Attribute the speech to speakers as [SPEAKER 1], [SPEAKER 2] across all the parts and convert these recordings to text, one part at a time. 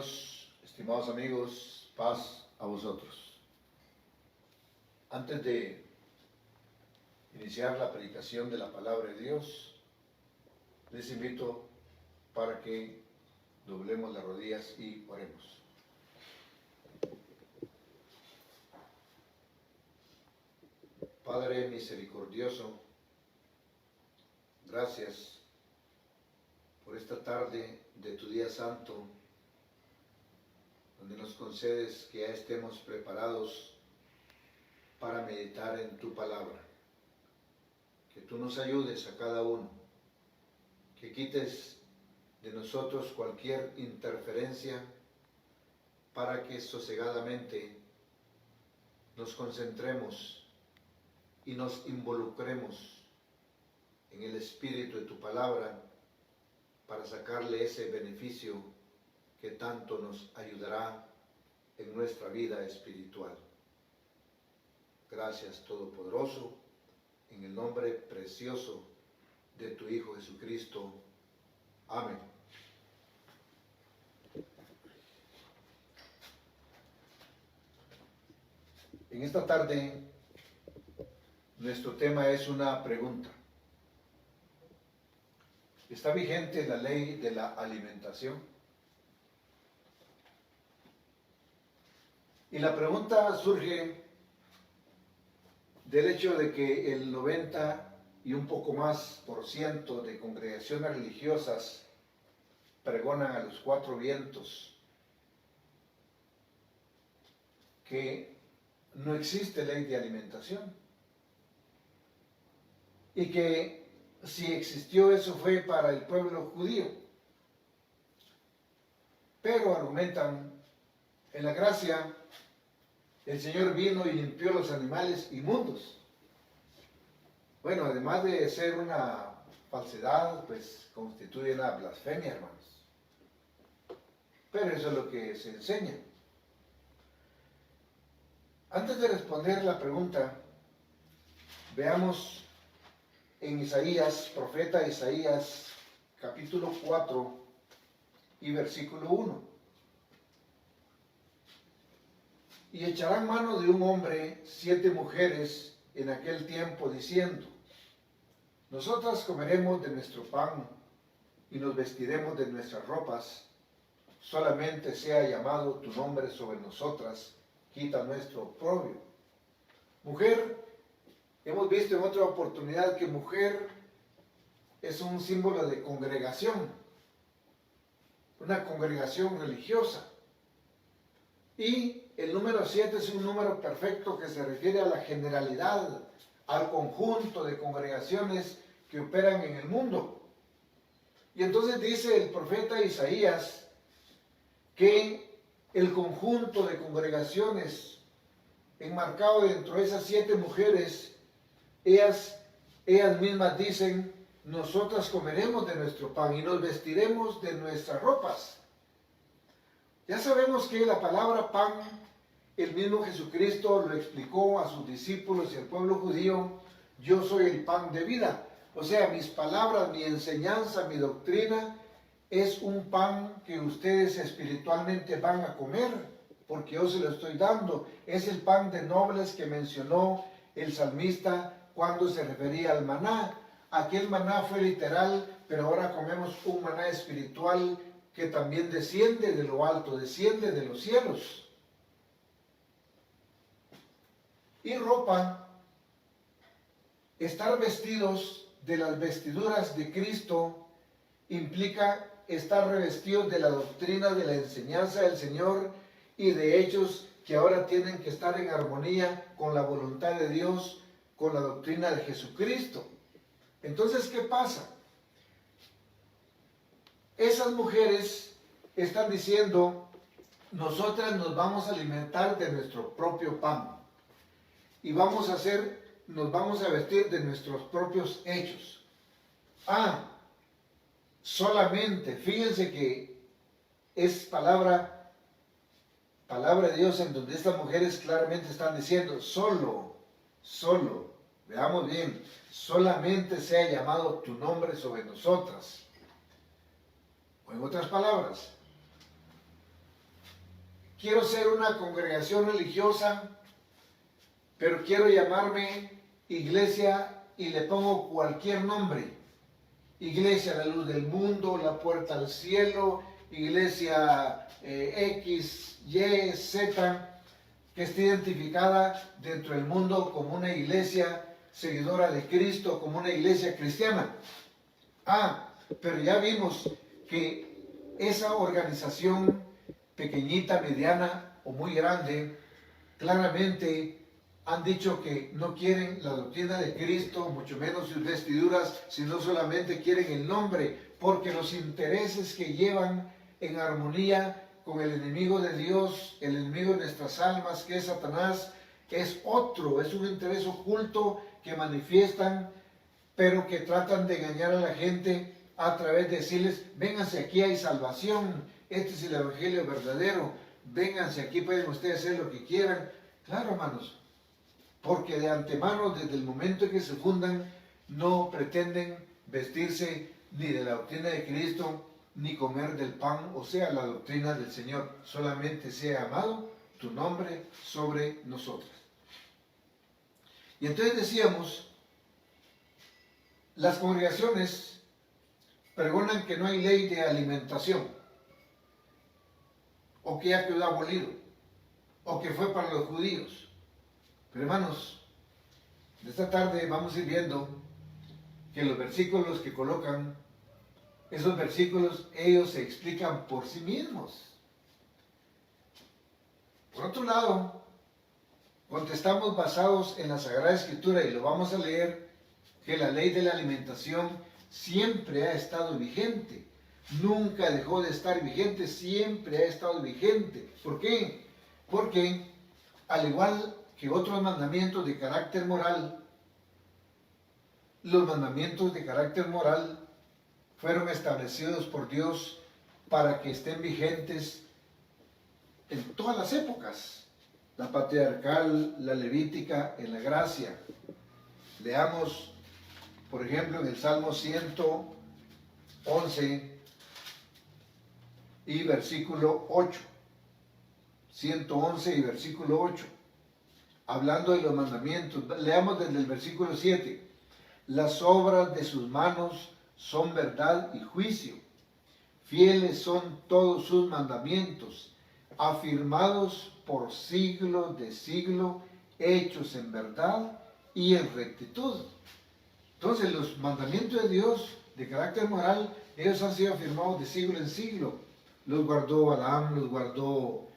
[SPEAKER 1] Dios, estimados amigos, paz a vosotros. Antes de iniciar la predicación de la palabra de Dios, les invito para que doblemos las rodillas y oremos. Padre misericordioso, gracias por esta tarde de tu día santo, donde nos concedes que ya estemos preparados para meditar en tu palabra. Que tú nos ayudes a cada uno, que quites de nosotros cualquier interferencia para que sosegadamente nos concentremos y nos involucremos en el espíritu de tu palabra para sacarle ese beneficio que tanto nos ayudará en nuestra vida espiritual. Gracias, Todopoderoso, en el nombre precioso de tu Hijo Jesucristo. Amén. En esta tarde, nuestro tema es una pregunta. ¿Está vigente la ley de la alimentación? Y la pregunta surge del hecho de que el 90 y un poco más % de congregaciones religiosas pregonan a los cuatro vientos que no existe ley de alimentación y que si existió eso fue para el pueblo judío, pero argumentan en la gracia el Señor vino y limpió los animales inmundos. Bueno, además de ser una falsedad, pues constituye una blasfemia, hermanos. Pero eso es lo que se enseña. Antes de responder la pregunta, veamos en Isaías, profeta Isaías, capítulo 4 y versículo 1. Y echarán mano de un hombre 7 mujeres en aquel tiempo, diciendo: nosotras comeremos de nuestro pan y nos vestiremos de nuestras ropas, solamente sea llamado tu nombre sobre nosotras, quita nuestro oprobio. Mujer, hemos visto en otra oportunidad que mujer es un símbolo de congregación, una congregación religiosa. Y el número 7 es un número perfecto que se refiere a la generalidad, al conjunto de congregaciones que operan en el mundo. Y entonces dice el profeta Isaías que el conjunto de congregaciones enmarcado dentro de esas 7 mujeres, ellas mismas dicen: nosotras comeremos de nuestro pan y nos vestiremos de nuestras ropas. Ya sabemos que la palabra pan, el mismo Jesucristo lo explicó a sus discípulos y al pueblo judío: yo soy el pan de vida. O sea, mis palabras, mi enseñanza, mi doctrina es un pan que ustedes espiritualmente van a comer, porque yo se lo estoy dando. Es el pan de nobles que mencionó el salmista cuando se refería al maná. Aquel maná fue literal, pero ahora comemos un maná espiritual que también desciende de lo alto, desciende de los cielos. Y ropa, estar vestidos de las vestiduras de Cristo, implica estar revestidos de la doctrina, de la enseñanza del Señor y de hechos que ahora tienen que estar en armonía con la voluntad de Dios, con la doctrina de Jesucristo. Entonces, ¿qué pasa? Esas mujeres están diciendo: nosotras nos vamos a alimentar de nuestro propio pan y nos vamos a vestir de nuestros propios hechos. Solamente, fíjense que es palabra de Dios en donde estas mujeres claramente están diciendo: solo, veamos bien, solamente sea llamado tu nombre sobre nosotras. O en otras palabras, quiero ser una congregación religiosa, pero quiero llamarme iglesia y le pongo cualquier nombre. Iglesia La Luz del Mundo, La Puerta al Cielo, iglesia X, Y, Z, que esté identificada dentro del mundo como una iglesia seguidora de Cristo, como una iglesia cristiana. Pero ya vimos que esa organización pequeñita, mediana o muy grande, claramente han dicho que no quieren la doctrina de Cristo, mucho menos sus vestiduras, sino solamente quieren el nombre, porque los intereses que llevan en armonía con el enemigo de Dios, el enemigo de nuestras almas, que es Satanás, es otro, es un interés oculto que manifiestan, pero que tratan de engañar a la gente a través de decirles: vénganse, aquí hay salvación, este es el evangelio verdadero, vénganse, aquí pueden ustedes hacer lo que quieran. Claro, hermanos, porque de antemano, desde el momento en que se fundan, no pretenden vestirse ni de la doctrina de Cristo, ni comer del pan, o sea, la doctrina del Señor. Solamente sea amado tu nombre sobre nosotros. Y entonces decíamos, las congregaciones pregonan que no hay ley de alimentación, o que ya quedó abolido, o que fue para los judíos. Pero hermanos, de esta tarde vamos a ir viendo que los versículos que colocan, esos versículos, ellos se explican por sí mismos. Por otro lado, contestamos basados en la Sagrada Escritura, y lo vamos a leer, que la ley de la alimentación siempre ha estado vigente. Nunca dejó de estar vigente, siempre ha estado vigente. ¿Por qué? Porque al igual que otros mandamientos de carácter moral, los mandamientos de carácter moral fueron establecidos por Dios para que estén vigentes en todas las épocas, la patriarcal, la levítica, en la gracia. Leamos, por ejemplo, en el Salmo 111 y versículo 8. 111 y versículo 8. Hablando de los mandamientos, leamos desde el versículo 7. Las obras de sus manos son verdad y juicio. Fieles son todos sus mandamientos, afirmados por siglo de siglo, hechos en verdad y en rectitud. Entonces, los mandamientos de Dios de carácter moral, ellos han sido afirmados de siglo en siglo. Los guardó Adán, los guardó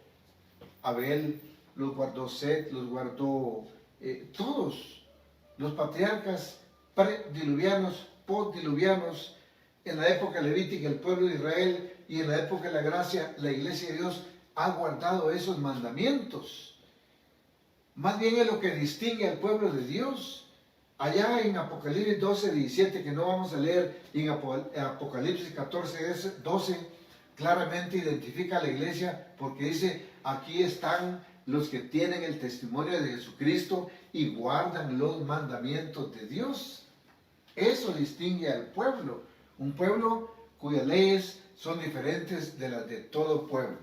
[SPEAKER 1] Abel, los guardó Set, los guardó todos los patriarcas prediluvianos, postdiluvianos, en la época levítica el pueblo de Israel, y en la época de la gracia la iglesia de Dios ha guardado esos mandamientos. Más bien es lo que distingue al pueblo de Dios. Allá en Apocalipsis 12, 17, que no vamos a leer, y en Apocalipsis 14, 12, claramente identifica a la iglesia, porque dice: aquí están los que tienen el testimonio de Jesucristo y guardan los mandamientos de Dios. Eso distingue al pueblo, un pueblo cuyas leyes son diferentes de las de todo pueblo.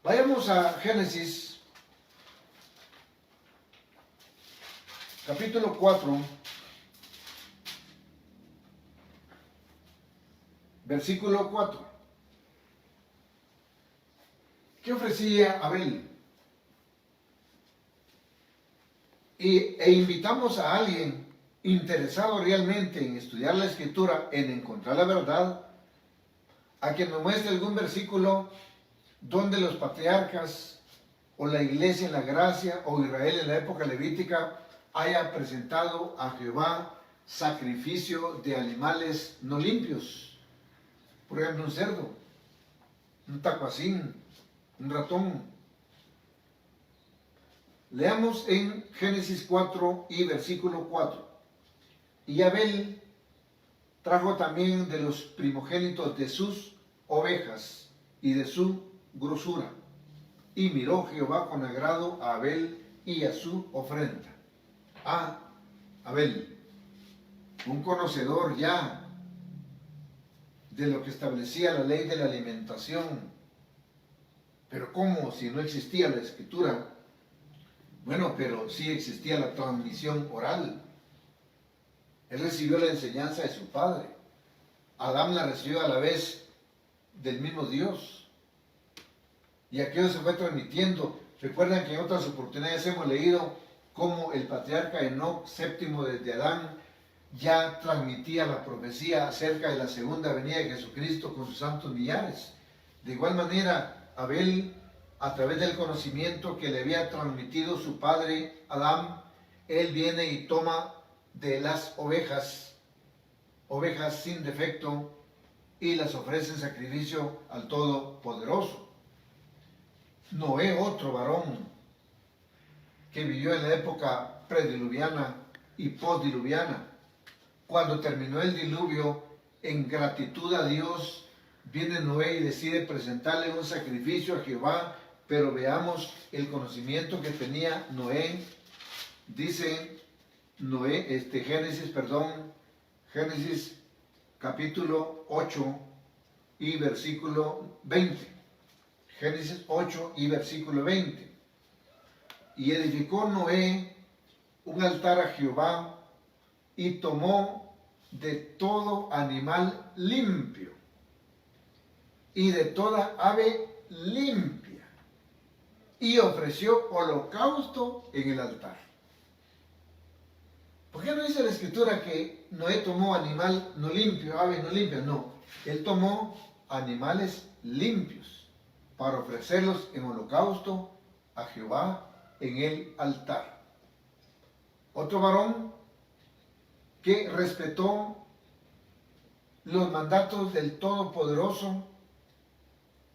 [SPEAKER 1] Vayamos a Génesis, capítulo 4, versículo 4. ¿Qué ofrecía Abel? E invitamos a alguien interesado realmente en estudiar la Escritura, en encontrar la verdad, a que nos muestre algún versículo donde los patriarcas, o la iglesia en la gracia, o Israel en la época levítica, haya presentado a Jehová sacrificio de animales no limpios. Por ejemplo, un cerdo, un tacuacín, un ratón. Leamos en Génesis 4 y versículo 4. Y Abel trajo también de los primogénitos de sus ovejas y de su grosura. Y miró Jehová con agrado a Abel y a su ofrenda. Abel, un conocedor ya de lo que establecía la ley de la alimentación, Pero ¿cómo si no existía la escritura? Bueno, pero sí existía la transmisión oral. Él recibió la enseñanza de su padre. Adán la recibió a la vez del mismo Dios. Y aquello se fue transmitiendo. Recuerdan que en otras oportunidades hemos leído cómo el patriarca Enoc, séptimo desde Adán, ya transmitía la profecía acerca de la segunda venida de Jesucristo con sus santos millares. De igual manera, Abel, a través del conocimiento que le había transmitido su padre Adán, él viene y toma de las ovejas sin defecto, y las ofrece en sacrificio al Todopoderoso. Noé, otro varón que vivió en la época prediluviana y postdiluviana, cuando terminó el diluvio, en gratitud a Dios, viene Noé y decide presentarle un sacrificio a Jehová. Pero veamos el conocimiento que tenía Noé. Dice Génesis capítulo 8 y versículo 20. Génesis 8 y versículo 20. Y edificó Noé un altar a Jehová y tomó de todo animal limpio y de toda ave limpia y ofreció holocausto en el altar. ¿Por qué no dice la escritura que Noé tomó animal no limpio, ave no limpia? No, él tomó animales limpios para ofrecerlos en holocausto a Jehová en el altar. Otro varón que respetó los mandatos del Todopoderoso,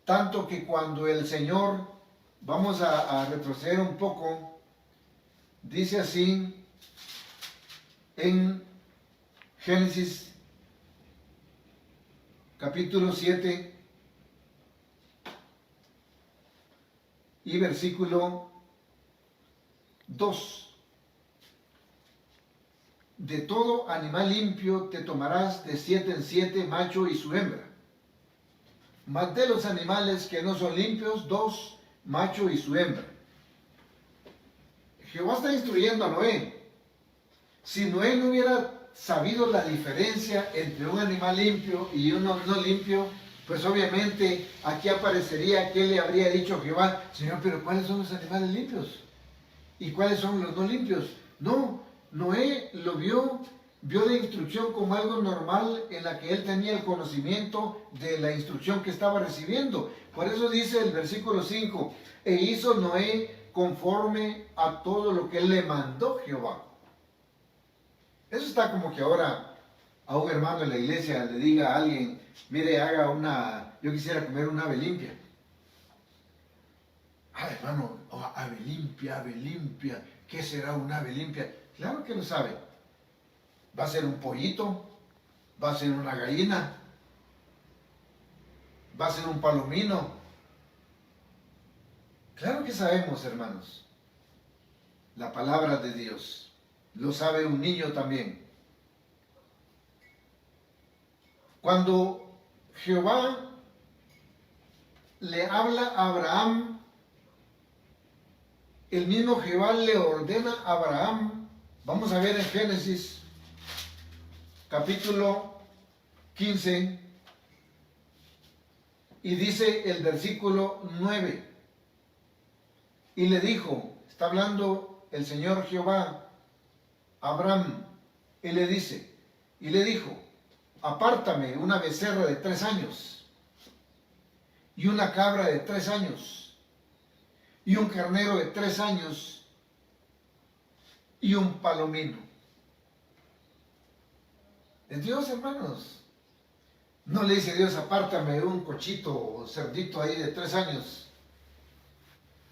[SPEAKER 1] tanto que cuando el Señor, vamos a retroceder un poco, dice así en Génesis capítulo 7 y versículo 2. De todo animal limpio te tomarás de 7 en 7, macho y su hembra. Mas de los animales que no son limpios, 2, macho y su hembra. Jehová está instruyendo a Noé. Si Noé no hubiera sabido la diferencia entre un animal limpio y uno no limpio, pues obviamente aquí aparecería que él le habría dicho a Jehová: Señor, pero ¿cuáles son los animales limpios? ¿Y cuáles son los no limpios? No, Noé lo vio la instrucción como algo normal, en la que él tenía el conocimiento de la instrucción que estaba recibiendo. Por eso dice el versículo 5, e hizo Noé conforme a todo lo que él le mandó Jehová. Eso está como que ahora a un hermano en la iglesia le diga a alguien: mire, yo quisiera comer una ave limpia. Ah, hermano, ave limpia, ¿qué será una ave limpia? Claro que lo sabe. Va a ser un pollito, va a ser una gallina, va a ser un palomino. Claro que sabemos, hermanos. La palabra de Dios lo sabe un niño también. Cuando Jehová le habla a Abraham, el mismo Jehová le ordena a Abraham. Vamos a ver en Génesis capítulo 15 y dice el versículo 9: y le dijo, está hablando el Señor Jehová a Abraham, y le dijo: apártame una becerra de 3 años y una cabra de 3 años y un carnero de 3 años y un palomino. Es Dios, hermanos. No le dice Dios: apártame un cochito o cerdito ahí de 3 años.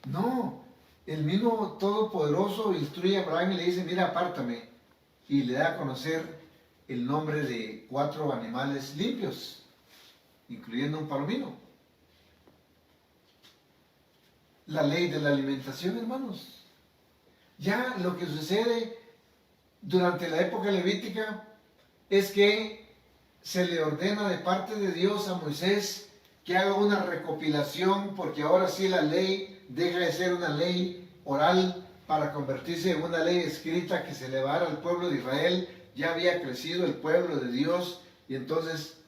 [SPEAKER 1] No, el mismo Todopoderoso instruye a Abraham y le dice: mira, apártame. Y le da a conocer el nombre de 4 animales limpios, incluyendo un palomino. La ley de la alimentación, hermanos. Ya lo que sucede durante la época levítica es que se le ordena de parte de Dios a Moisés que haga una recopilación, porque ahora sí la ley deja de ser una ley oral para convertirse en una ley escrita que se le va a dar al pueblo de Israel. Ya había crecido el pueblo de Dios y entonces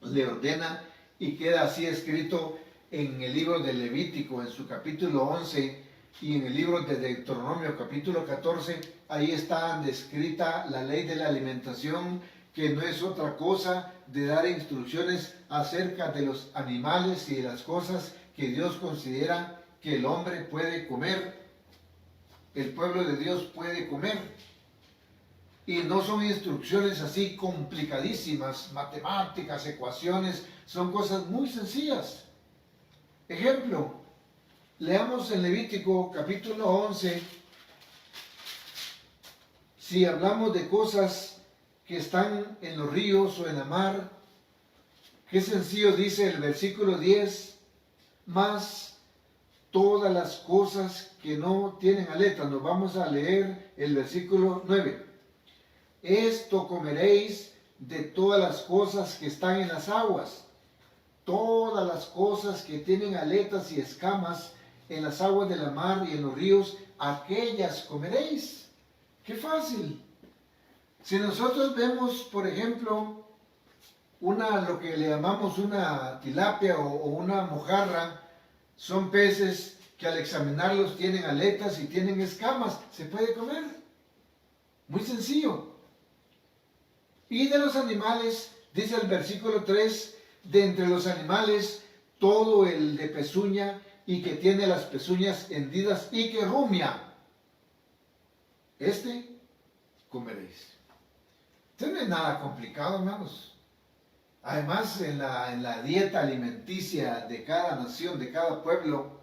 [SPEAKER 1] le ordena y queda así escrito en el libro de Levítico, en su capítulo 11, y en el libro de Deuteronomio, capítulo 14, ahí está descrita la ley de la alimentación, que no es otra cosa de dar instrucciones acerca de los animales y de las cosas que Dios considera que el hombre puede comer, el pueblo de Dios puede comer. Y no son instrucciones así complicadísimas, matemáticas, ecuaciones, son cosas muy sencillas. Ejemplo, leamos en Levítico capítulo 11, si hablamos de cosas que están en los ríos o en la mar, qué sencillo dice el versículo 10, más todas las cosas que no tienen aletas. Nos vamos a leer el versículo 9. Esto comeréis de todas las cosas que están en las aguas, todas las cosas que tienen aletas y escamas en las aguas de la mar y en los ríos, aquellas comeréis. ¡Qué fácil! Si nosotros vemos, por ejemplo, lo que le llamamos una tilapia o una mojarra, son peces que al examinarlos tienen aletas y tienen escamas, se puede comer. Muy sencillo. Y de los animales, dice el versículo 3, de entre los animales, todo el de pezuña y que tiene las pezuñas hendidas y que rumia, comeréis. Esto no es nada complicado, hermanos. Además, en la dieta alimenticia de cada nación, de cada pueblo,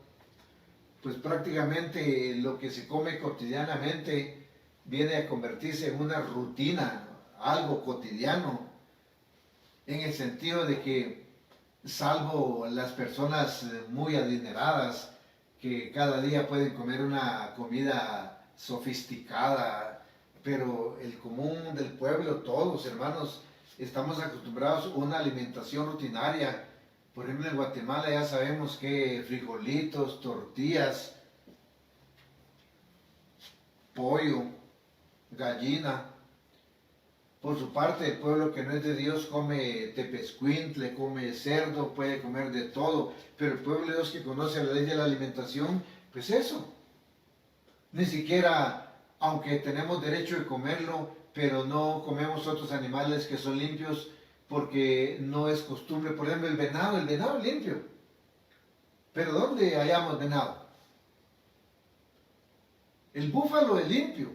[SPEAKER 1] pues prácticamente lo que se come cotidianamente viene a convertirse en una rutina, algo cotidiano, en el sentido de que, salvo las personas muy adineradas, que cada día pueden comer una comida sofisticada, pero el común del pueblo, todos, hermanos, estamos acostumbrados a una alimentación rutinaria. Por ejemplo, en Guatemala ya sabemos que frijolitos, tortillas, pollo, gallina. Por su parte, el pueblo que no es de Dios come tepezcuintle, come cerdo, puede comer de todo. Pero el pueblo de Dios que conoce la ley de la alimentación, pues eso. Ni siquiera, aunque tenemos derecho de comerlo, pero no comemos otros animales que son limpios porque no es costumbre. Por ejemplo, el venado es limpio. Pero ¿dónde hallamos venado? El búfalo es limpio.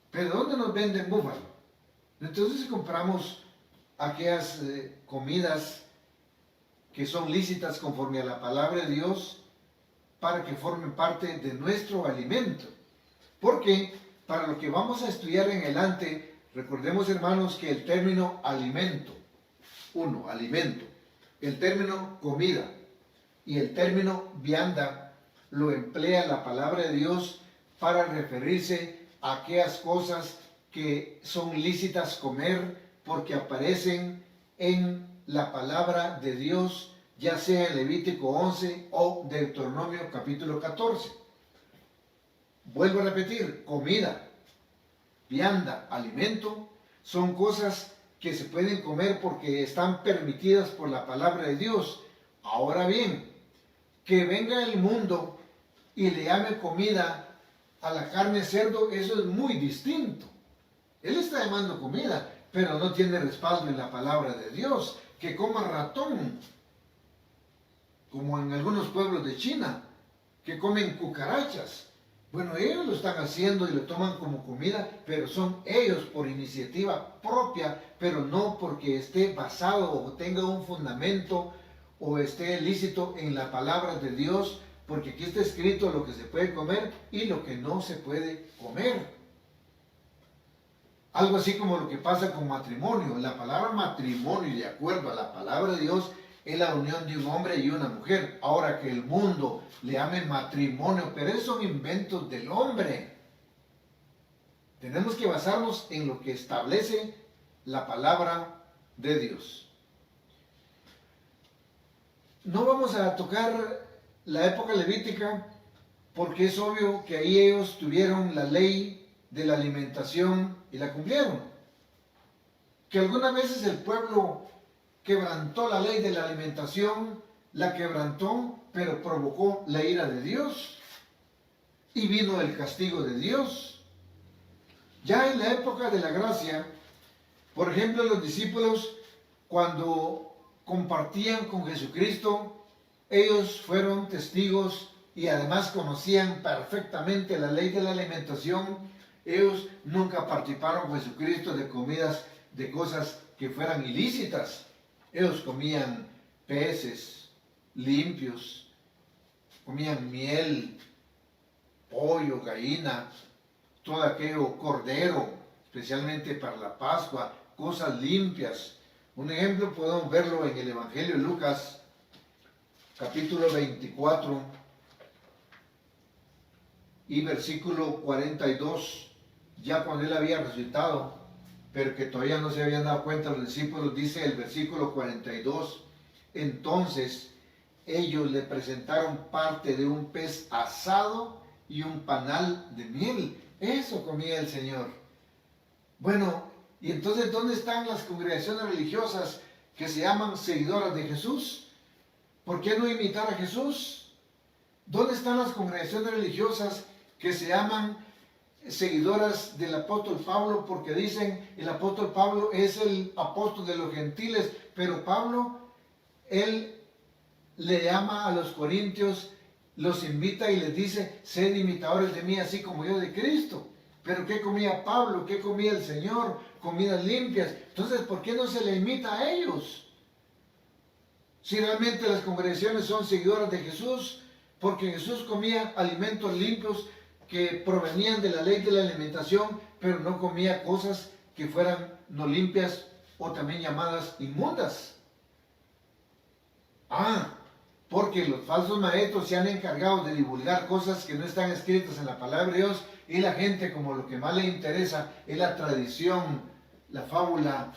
[SPEAKER 1] Pero ¿dónde nos venden búfalo? Entonces compramos aquellas comidas que son lícitas conforme a la palabra de Dios para que formen parte de nuestro alimento. Porque para lo que vamos a estudiar en adelante, recordemos, hermanos, que el término alimento, alimento, el término comida y el término vianda lo emplea la palabra de Dios para referirse a aquellas cosas que son lícitas comer porque aparecen en la palabra de Dios, ya sea en Levítico 11 o Deuteronomio capítulo 14. Vuelvo a repetir, comida, vianda, alimento, son cosas que se pueden comer porque están permitidas por la palabra de Dios. Ahora bien, que venga el mundo y le llame comida a la carne de cerdo, eso es muy distinto. Él está llamando comida, pero no tiene respaldo en la palabra de Dios. Que coma ratón, como en algunos pueblos de China, que comen cucarachas. Bueno, ellos lo están haciendo y lo toman como comida, pero son ellos por iniciativa propia, pero no porque esté basado o tenga un fundamento o esté lícito en la palabra de Dios, porque aquí está escrito lo que se puede comer y lo que no se puede comer. Algo así como lo que pasa con matrimonio. La palabra matrimonio, de acuerdo a la palabra de Dios, es la unión de un hombre y una mujer. Ahora que el mundo le llame matrimonio, pero esos son inventos del hombre. Tenemos que basarnos en lo que establece la palabra de Dios. no vamos a tocar la época levítica porque es obvio que ahí ellos tuvieron la ley de la alimentación y la cumplieron. Que algunas veces el pueblo quebrantó la ley de la alimentación, la quebrantó, pero provocó la ira de Dios y vino el castigo de Dios. Ya en la época de la gracia, por ejemplo, los discípulos cuando compartían con Jesucristo, ellos fueron testigos y además conocían perfectamente la ley de la alimentación. Ellos nunca participaron con Jesucristo de comidas, de cosas que fueran ilícitas. Ellos comían peces limpios, comían miel, pollo, gallina, todo aquello, cordero, especialmente para la Pascua, cosas limpias. Un ejemplo podemos verlo en el Evangelio de Lucas, capítulo 24 y versículo 42, ya cuando él había resucitado, pero que todavía no se habían dado cuenta los discípulos, dice el versículo 42, entonces ellos le presentaron parte de un pez asado y un panal de miel. Eso comía el Señor. Bueno, y entonces, ¿dónde están las congregaciones religiosas que se llaman seguidoras de Jesús? ¿Por qué no imitar a Jesús? ¿Dónde están las congregaciones religiosas que se llaman seguidoras del apóstol Pablo? Porque dicen, el apóstol Pablo es el apóstol de los gentiles, pero Pablo, él le llama a los corintios, los invita y les dice, sed imitadores de mí, así como yo de Cristo. Pero ¿qué comía Pablo? ¿Qué comía el Señor? Comidas limpias. Entonces, ¿por qué no se le imita a ellos? Si realmente las congregaciones son seguidoras de Jesús, porque Jesús comía alimentos limpios que provenían de la ley de la alimentación, pero no comía cosas que fueran no limpias o también llamadas inmundas. Porque los falsos maestros se han encargado de divulgar cosas que no están escritas en la palabra de Dios, y la gente, como lo que más le interesa es la tradición, la fábula,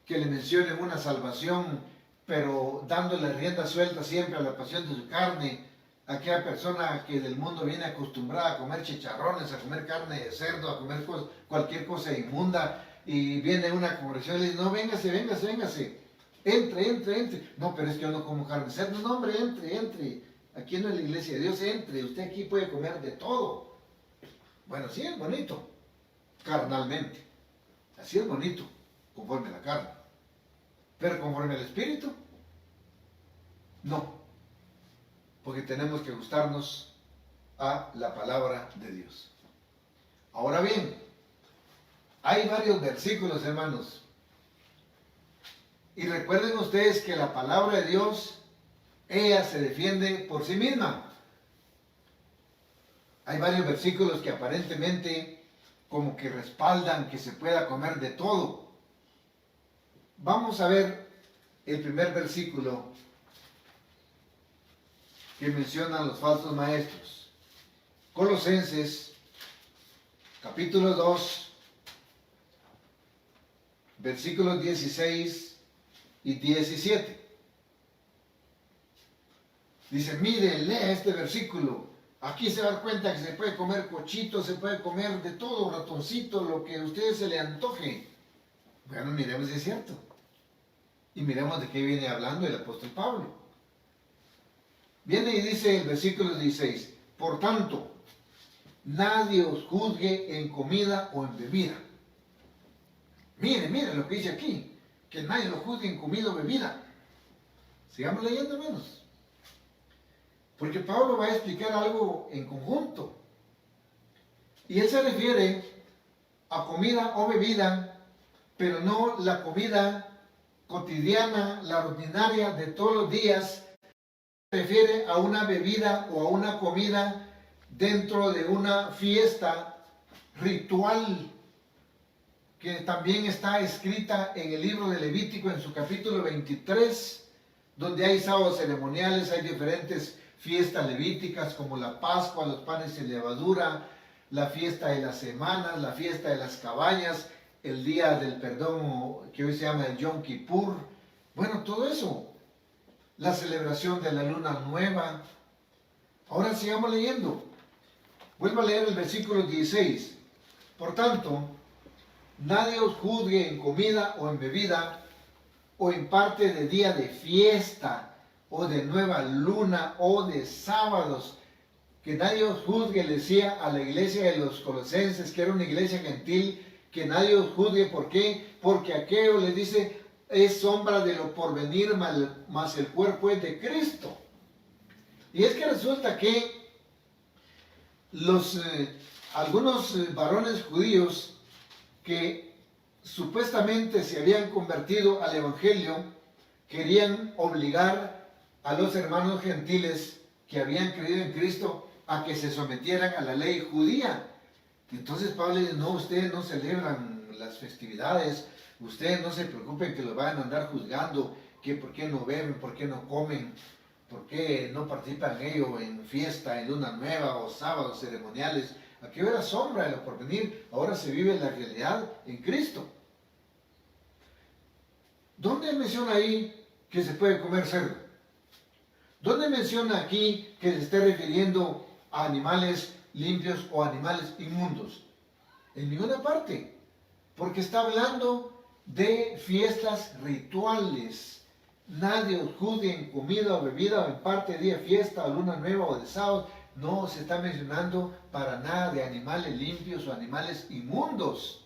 [SPEAKER 1] que le mencionen una salvación, pero dándole rienda suelta siempre a la pasión de su carne. Aquella persona que del mundo viene acostumbrada a comer chicharrones, a comer carne de cerdo, a comer cualquier cosa inmunda, y viene una congregación y le dice, no, véngase. Entre. No, pero es que yo no como carne de cerdo. No, hombre, entre. Aquí no es la iglesia de Dios, entre. Usted aquí puede comer de todo. Bueno, sí es bonito, carnalmente. Así es bonito, conforme a la carne. Pero conforme al Espíritu, no. Porque tenemos que ajustarnos a la palabra de Dios. Ahora bien, hay varios versículos, hermanos. Y recuerden ustedes que la palabra de Dios, ella se defiende por sí misma. Hay varios versículos que aparentemente como que respaldan que se pueda comer de todo. Vamos a ver el primer versículo que mencionan los falsos maestros. Colosenses, capítulo 2, versículos 16 y 17. Dice, mire, lea este versículo. Aquí se da cuenta que se puede comer cochito, se puede comer de todo, ratoncito, lo que a ustedes se le antoje. Bueno, miremos si es cierto. Y miremos de qué viene hablando el apóstol Pablo. Viene y dice el versículo 16, por tanto, nadie os juzgue en comida o en bebida. Mire lo que dice aquí, que nadie lo juzgue en comida o bebida. Sigamos leyendo menos. Porque Pablo va a explicar algo en conjunto. Y él se refiere a comida o bebida, pero no la comida cotidiana, la rutinaria de todos los días. Se refiere a una bebida o a una comida dentro de una fiesta ritual que también está escrita en el libro de Levítico en su capítulo 23, donde hay sábados ceremoniales, hay diferentes fiestas levíticas como la Pascua, los panes sin levadura, la fiesta de las semanas, la fiesta de las cabañas, el día del perdón que hoy se llama el Yom Kippur. Bueno, todo eso. la celebración de la luna nueva. Ahora sigamos leyendo. Vuelvo a leer el versículo 16. Por tanto, nadie os juzgue en comida o en bebida, o en parte de día de fiesta, o de nueva luna, o de sábados. Que nadie os juzgue, le decía a la iglesia de los Colosenses, que era una iglesia gentil, que nadie os juzgue. ¿Por qué? Porque aquello le dice, es sombra de lo porvenir, mas el cuerpo es de Cristo. Y es que resulta que algunos varones judíos que supuestamente se habían convertido al Evangelio, querían obligar a los hermanos gentiles que habían creído en Cristo a que se sometieran a la ley judía. Entonces Pablo dice, no, ustedes no celebran las festividades, ustedes no se preocupen que los vayan a andar juzgando, que por qué no beben, por qué no comen, por qué no participan ellos en fiesta, en luna nueva o sábados ceremoniales. Aquello era sombra de lo porvenir, ahora se vive la realidad en Cristo. ¿Dónde menciona ahí que se puede comer cerdo? ¿Dónde menciona aquí que se esté refiriendo a animales limpios o animales inmundos? En ninguna parte, porque está hablando de fiestas rituales. Nadie os juzgue en comida o bebida o en parte de día, fiesta o luna nueva o de sábado. No se está mencionando para nada de animales limpios o animales inmundos.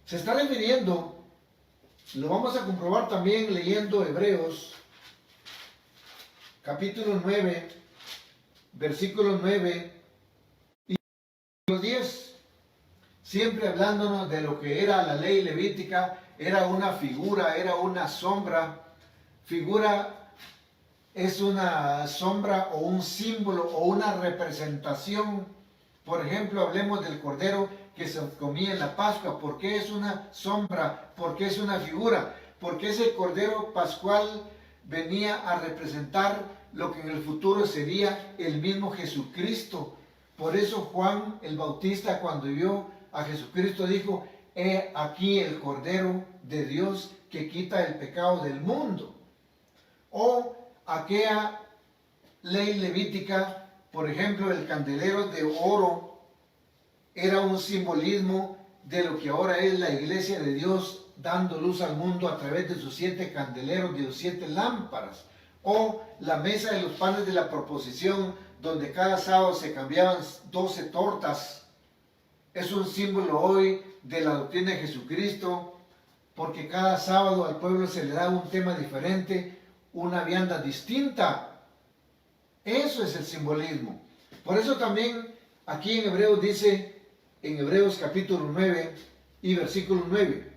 [SPEAKER 1] Se está refiriendo, lo vamos a comprobar también leyendo Hebreos, capítulo 9, versículo 9 y 10, siempre hablándonos de lo que era la ley levítica. Era una figura, era una sombra. Figura es una sombra o un símbolo o una representación. Por ejemplo, hablemos del cordero que se comía en la Pascua. ¿Por qué es una sombra? ¿Por qué es una figura? Porque ese cordero pascual venía a representar lo que en el futuro sería el mismo Jesucristo. Por eso Juan el Bautista, cuando vio a Jesucristo, dijo, he aquí el Cordero de Dios que quita el pecado del mundo. O aquella ley levítica, por ejemplo, el candelero de oro, era un simbolismo de lo que ahora es la iglesia de Dios, dando luz al mundo a través de sus 7 candeleros, de sus 7 lámparas. O la mesa de los panes de la proposición, donde cada sábado se cambiaban 12 tortas. Es un símbolo hoy de la doctrina de Jesucristo, porque cada sábado al pueblo se le da un tema diferente, una vianda distinta. Eso es el simbolismo. Por eso también aquí en Hebreos dice, en Hebreos capítulo 9 y versículo 9,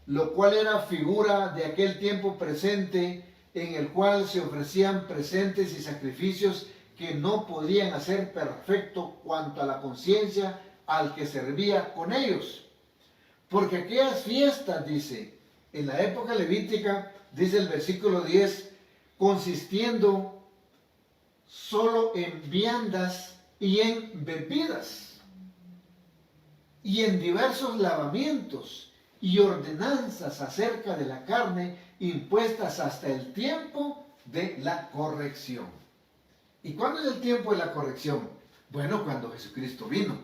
[SPEAKER 1] lo cual era figura de aquel tiempo presente, en el cual se ofrecían presentes y sacrificios que no podían hacer perfecto cuanto a la conciencia al que servía con ellos. Porque aquellas fiestas, dice, en la época levítica, dice el versículo 10, consistiendo solo en viandas y en bebidas, y en diversos lavamientos y ordenanzas acerca de la carne, impuestas hasta el tiempo de la corrección. ¿Y cuándo es el tiempo de la corrección? Bueno, cuando Jesucristo vino,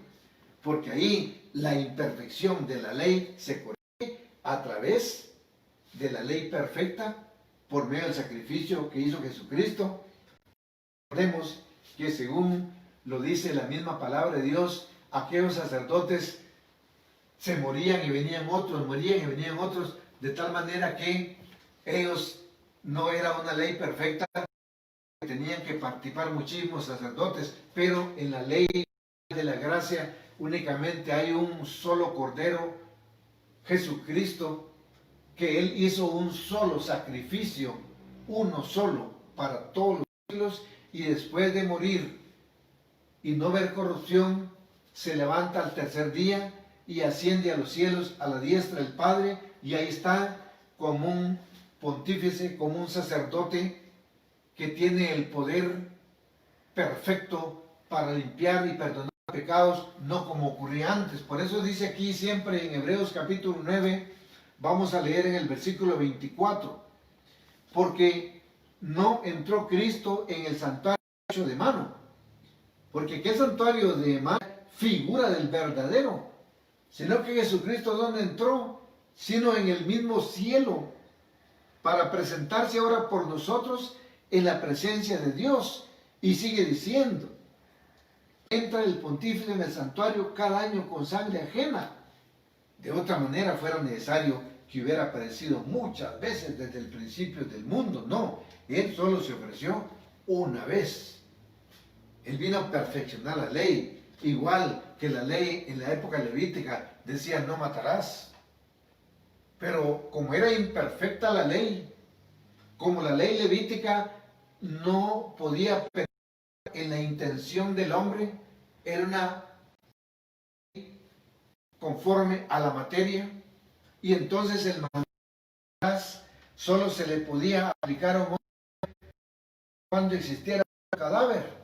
[SPEAKER 1] porque ahí la imperfección de la ley se corrige a través de la ley perfecta por medio del sacrificio que hizo Jesucristo. Recordemos que según lo dice la misma palabra de Dios, aquellos sacerdotes se morían y venían otros, morían y venían otros, de tal manera que ellos no era una ley perfecta, tenían que participar muchísimos sacerdotes, pero en la ley de la gracia únicamente hay un solo Cordero, Jesucristo, que Él hizo un solo sacrificio, uno solo, para todos los siglos, y después de morir y no ver corrupción, se levanta al tercer día y asciende a los cielos a la diestra del Padre, y ahí está como un pontífice, como un sacerdote que tiene el poder perfecto para limpiar y perdonar pecados, no como ocurría antes. Por eso dice aquí siempre en Hebreos capítulo 9, vamos a leer en el versículo 24, porque no entró Cristo en el santuario hecho de mano. Porque aquel santuario de mano figura del verdadero, sino que Jesucristo, ¿dónde entró? Sino en el mismo cielo, para presentarse ahora por nosotros en la presencia de Dios. Y sigue diciendo, entra el pontífice en el santuario cada año con sangre ajena. De otra manera fuera necesario que hubiera aparecido muchas veces desde el principio del mundo. No, Él solo se ofreció una vez. Él vino a perfeccionar la ley, igual que la ley en la época levítica decía no matarás. Pero como era imperfecta la ley, como la ley levítica no podía penetrar en la intención del hombre, era una ley conforme a la materia, y entonces el matarás solo se le podía aplicar a un hombre cuando existiera un cadáver.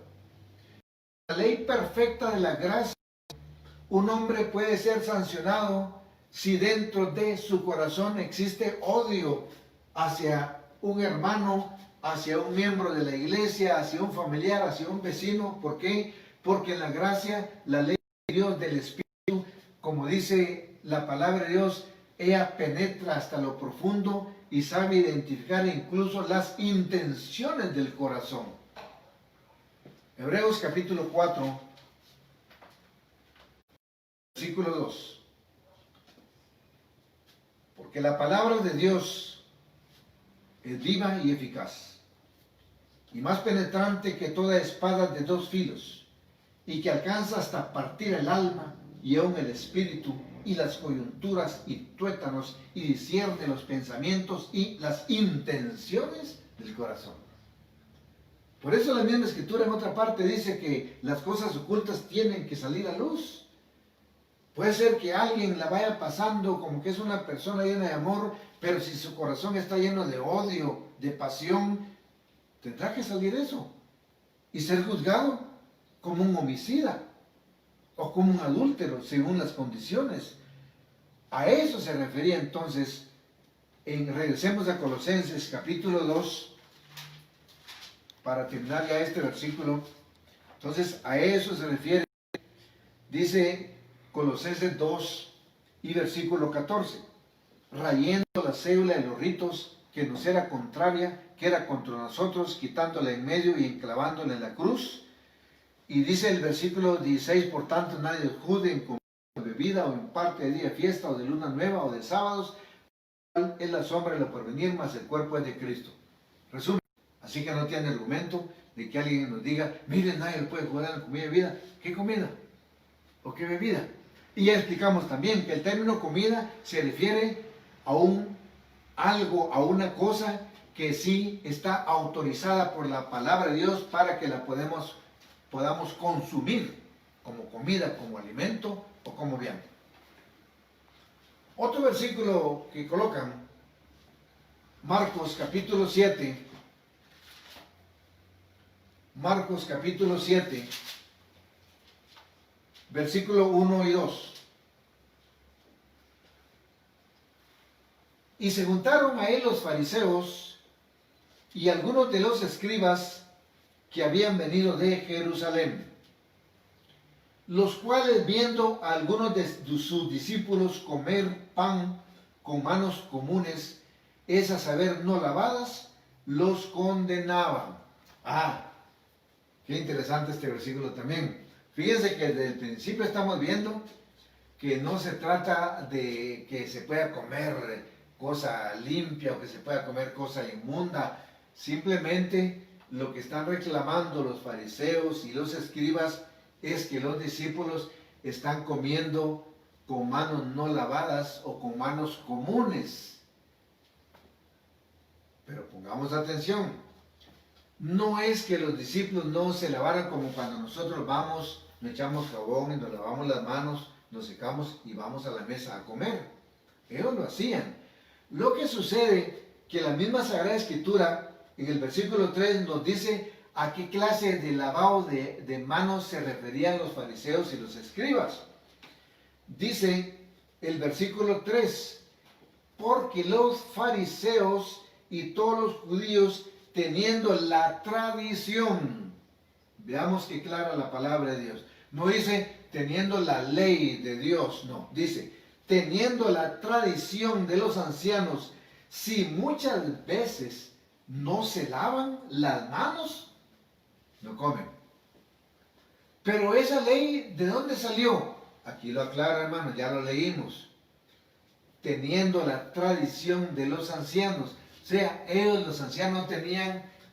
[SPEAKER 1] La ley perfecta de la gracia, un hombre puede ser sancionado si dentro de su corazón existe odio hacia un hermano, hacia un miembro de la iglesia, hacia un familiar, hacia un vecino. ¿Por qué? Porque en la gracia, la ley de Dios del Espíritu, como dice la palabra de Dios, ella penetra hasta lo profundo y sabe identificar incluso las intenciones del corazón. Hebreos capítulo 4, versículo 2. Porque la palabra de Dios es viva y eficaz, y más penetrante que toda espada de dos filos, y que alcanza hasta partir el alma y aun el espíritu, y las coyunturas y tuétanos, y discierne los pensamientos y las intenciones del corazón. Por eso la misma Escritura en otra parte dice que las cosas ocultas tienen que salir a luz. Puede ser que alguien la vaya pasando como que es una persona llena de amor, pero si su corazón está lleno de odio, de pasión, tendrá que salir eso y ser juzgado como un homicida o como un adúltero, según las condiciones. A eso se refería entonces, regresemos a Colosenses capítulo 2, para terminar ya este versículo. Entonces a eso se refiere, dice Colosenses 2 y versículo 14, rayendo la cédula de los ritos que nos era contraria, que era contra nosotros, quitándola en medio y enclavándola en la cruz. Y dice el versículo 16, por tanto nadie juzgue en comida o bebida, o en parte de día de fiesta, o de luna nueva, o de sábados, es la sombra de lo porvenir, mas el cuerpo es de Cristo. Resumen, así que no tiene argumento de que alguien nos diga, miren, nadie puede jugar en comida y bebida. ¿Qué comida? ¿O qué bebida? Y ya explicamos también que el término comida se refiere a algo, a una cosa que sí está autorizada por la palabra de Dios para que la podamos consumir como comida, como alimento o como vianda. Otro versículo que colocan, Marcos capítulo 7, Marcos capítulo 7, versículo 1 y 2. Y se juntaron a él los fariseos y algunos de los escribas que habían venido de Jerusalén, los cuales, viendo a algunos de sus discípulos comer pan con manos comunes, es a saber, no lavadas, los condenaban. Qué interesante este versículo también. Fíjense que desde el principio estamos viendo que no se trata de que se pueda comer cosa limpia o que se pueda comer cosa inmunda. Simplemente lo que están reclamando los fariseos y los escribas es que los discípulos están comiendo con manos no lavadas o con manos comunes. Pero pongamos atención, no es que los discípulos no se lavaran como cuando nosotros vamos, nos echamos jabón y nos lavamos las manos, nos secamos y vamos a la mesa a comer. Ellos lo hacían. Lo que sucede que la misma Sagrada Escritura en el versículo 3 nos dice a qué clase de lavado de manos se referían los fariseos y los escribas. Dice el versículo 3, porque los fariseos y todos los judíos teniendo la tradición. Veamos qué clara la palabra de Dios. No dice teniendo la ley de Dios, no, dice teniendo la tradición de los ancianos, si muchas veces no se lavan las manos, no comen. Pero esa ley, ¿de dónde salió? Aquí lo aclara, hermano, ya lo leímos. Teniendo la tradición de los ancianos. O sea, ellos los ancianos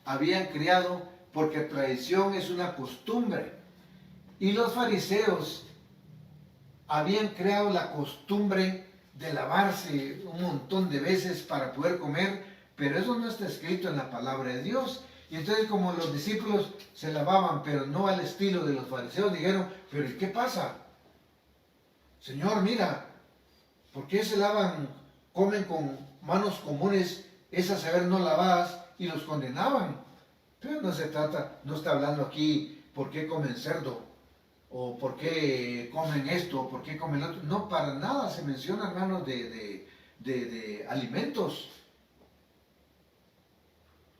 [SPEAKER 1] habían criado, porque tradición es una costumbre. Y los fariseos habían creado la costumbre de lavarse un montón de veces para poder comer, pero eso no está escrito en la palabra de Dios. Y entonces, como los discípulos se lavaban, pero no al estilo de los fariseos, dijeron, pero ¿qué pasa? Señor, mira, ¿por qué se lavan, comen con manos comunes, esas saber no lavadas, y los condenaban? Pero no se trata, no está hablando aquí por qué comen cerdo, o por qué comen esto, o por qué comen lo otro. No, para nada se menciona, hermanos, de alimentos.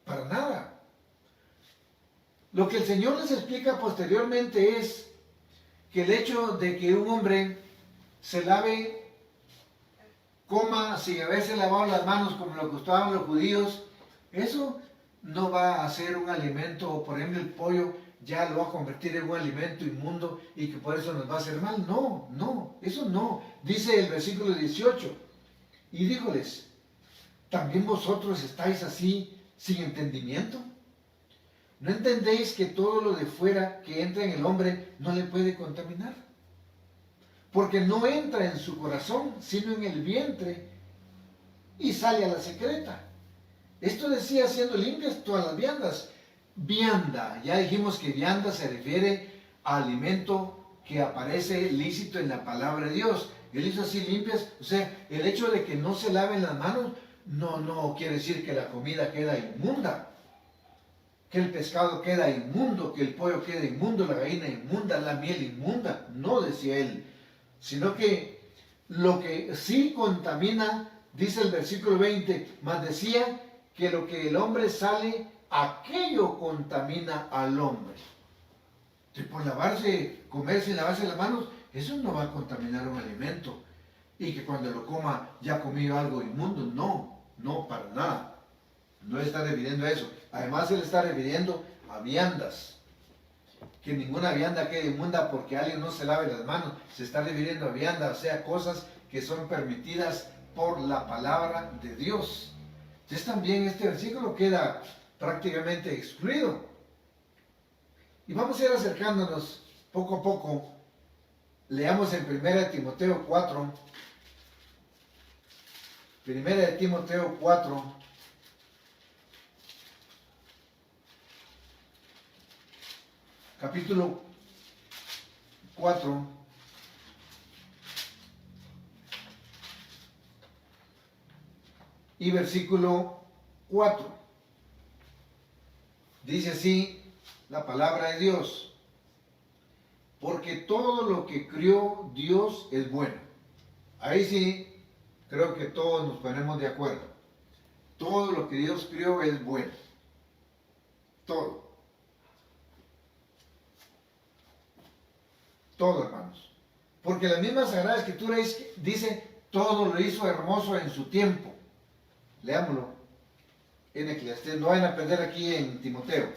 [SPEAKER 1] Para nada. Lo que el Señor les explica posteriormente es que el hecho de que un hombre se lave, coma sin haberse lavado las manos como lo gustaban los judíos, eso no va a ser un alimento. Por ejemplo, el pollo ya lo va a convertir en un alimento inmundo y que por eso nos va a hacer mal. No, no, eso no. Dice el versículo 18, y díjoles, ¿también vosotros estáis así sin entendimiento? ¿No entendéis que todo lo de fuera que entra en el hombre no le puede contaminar? Porque no entra en su corazón, sino en el vientre, y sale a la secreta. Esto decía, siendo limpias todas las viandas. Vianda, ya dijimos que vianda se refiere a alimento que aparece lícito en la palabra de Dios. Él hizo así limpias, o sea, el hecho de que no se laven las manos no quiere decir que la comida queda inmunda, que el pescado queda inmundo, que el pollo queda inmundo, la gallina inmunda, la miel inmunda. No decía él, sino que lo que sí contamina, dice el versículo 20, más decía que lo que el hombre sale, aquello contamina al hombre. Entonces, por lavarse, comer sin lavarse las manos, eso no va a contaminar un alimento. Y que cuando lo coma ya comió algo inmundo. No, no, para nada. No está refiriendo a eso. Además, él está refiriendo a viandas. Que ninguna vianda quede inmunda porque alguien no se lave las manos. Se está refiriendo a viandas, o sea, cosas que son permitidas por la palabra de Dios. Entonces también este versículo queda prácticamente excluido. Y vamos a ir acercándonos poco a poco. Leamos en 1 Timoteo 4. 1 Timoteo 4. Capítulo 4. Y versículo 4. Dice así la palabra de Dios: porque todo lo que crió Dios es bueno. Ahí sí creo que todos nos ponemos de acuerdo. Todo lo que Dios crió es bueno. Todo. Todo, hermanos. Porque la misma Sagrada Escritura dice, todo lo hizo hermoso en su tiempo. Leámoslo en Eclesiastés. No vayan a perder aquí en Timoteo.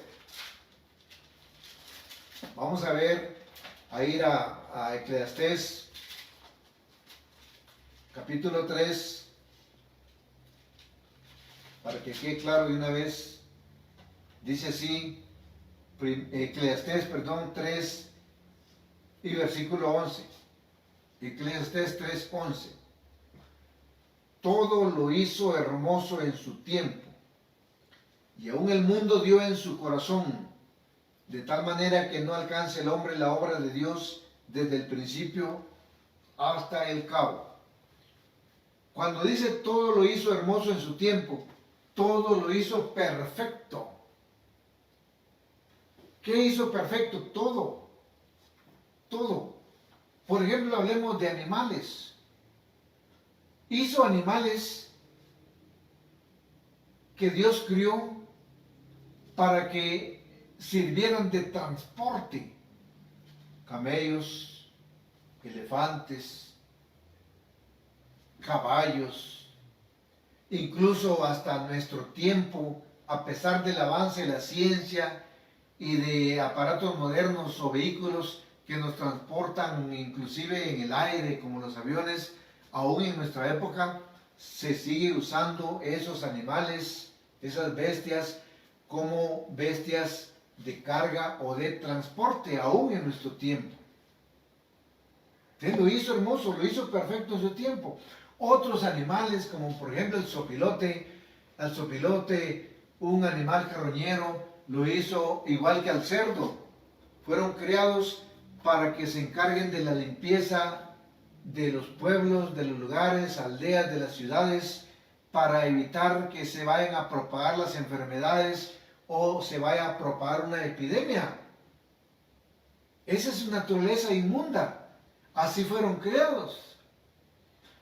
[SPEAKER 1] Vamos a ver, a ir a Eclesiastés, capítulo 3, para que quede claro de una vez. Dice así, Eclesiastés, 3 y versículo 11. Eclesiastés 3:11. Todo lo hizo hermoso en su tiempo, y aún el mundo dio en su corazón, de tal manera que no alcance el hombre la obra de Dios desde el principio hasta el cabo. Cuando dice todo lo hizo hermoso en su tiempo, todo lo hizo perfecto. ¿Qué hizo perfecto? Todo. Todo. Por ejemplo, hablemos de animales. Hizo animales que Dios crió para que sirvieran de transporte. Camellos, elefantes, caballos, incluso hasta nuestro tiempo, a pesar del avance de la ciencia y de aparatos modernos o vehículos que nos transportan inclusive en el aire, como los aviones, aún en nuestra época se sigue usando esos animales, esas bestias, como bestias de carga o de transporte, aún en nuestro tiempo. Él lo hizo hermoso, lo hizo perfecto en su tiempo. Otros animales, como por ejemplo el zopilote, un animal carroñero, lo hizo igual que al cerdo. Fueron creados para que se encarguen de la limpieza de los pueblos, de los lugares, aldeas, de las ciudades, para evitar que se vayan a propagar las enfermedades o se vaya a propagar una epidemia. Esa es su naturaleza inmunda. Así fueron creados.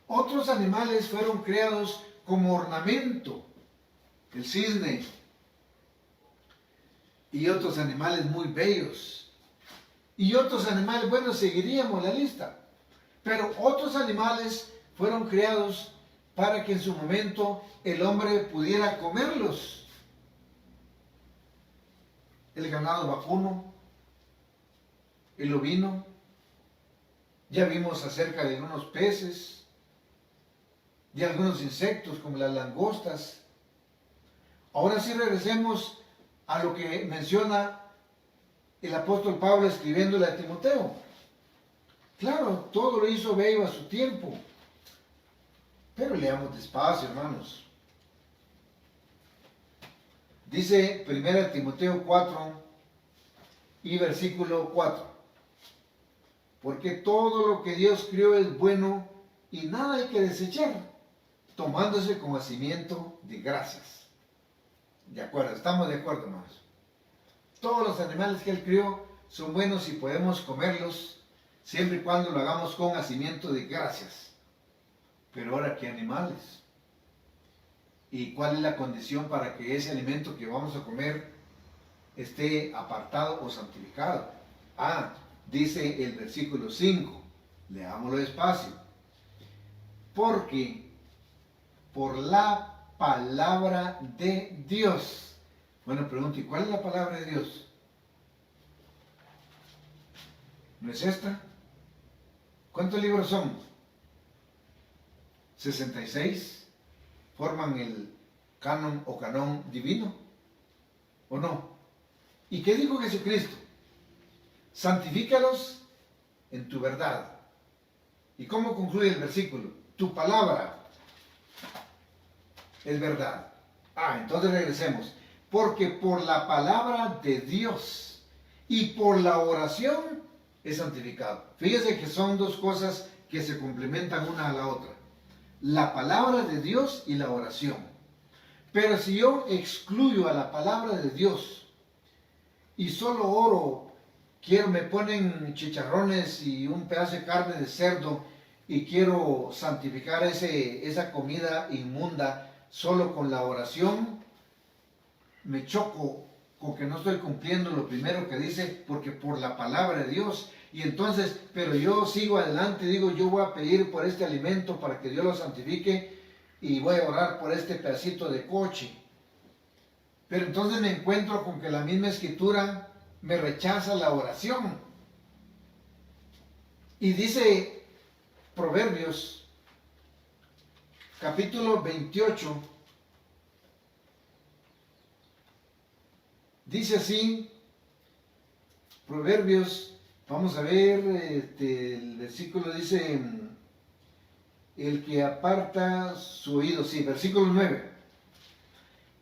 [SPEAKER 1] Otros animales fueron creados como ornamento. El cisne y otros animales muy bellos. Y otros animales, bueno, seguiríamos la lista. Pero otros animales fueron creados para que en su momento el hombre pudiera comerlos. El ganado vacuno, el ovino, ya vimos acerca de algunos peces, de algunos insectos como las langostas. Ahora sí regresemos a lo que menciona el apóstol Pablo escribiéndole a Timoteo. Claro, todo lo hizo bello a su tiempo, pero leamos despacio, hermanos. Dice 1 Timoteo 4 y versículo 4. Porque todo lo que Dios crió es bueno y nada hay que desechar, tomándose con hacimiento de gracias. De acuerdo, estamos de acuerdo, hermanos. Todos los animales que Él crió son buenos y podemos comerlos siempre y cuando lo hagamos con hacimiento de gracias. Pero ahora, ¿qué animales? ¿Y cuál es la condición para que ese alimento que vamos a comer esté apartado o santificado? Dice el versículo 5, leámoslo despacio. Porque por la palabra de Dios. Bueno, pregunto, ¿y cuál es la palabra de Dios? ¿No es esta? ¿Cuántos libros son? 66. ¿Forman el canon o canón divino? ¿O no? ¿Y qué dijo Jesucristo? Santifícalos en tu verdad. ¿Y cómo concluye el versículo? Tu palabra es verdad. Entonces regresemos. Porque por la palabra de Dios y por la oración es santificado. Fíjese que son dos cosas que se complementan una a la otra. La palabra de Dios y la oración. Pero si yo excluyo a la palabra de Dios y solo oro, me ponen chicharrones y un pedazo de carne de cerdo y quiero santificar esa comida inmunda solo con la oración, me choco con que no estoy cumpliendo lo primero que dice, porque por la palabra de Dios. Y entonces, pero yo sigo adelante, digo, yo voy a pedir por este alimento para que Dios lo santifique y voy a orar por este pedacito de coche. Pero entonces me encuentro con que la misma escritura me rechaza la oración. Y dice Proverbios, capítulo 28, dice así, Proverbios, vamos a ver, el versículo dice, el que aparta su oído, versículo 9,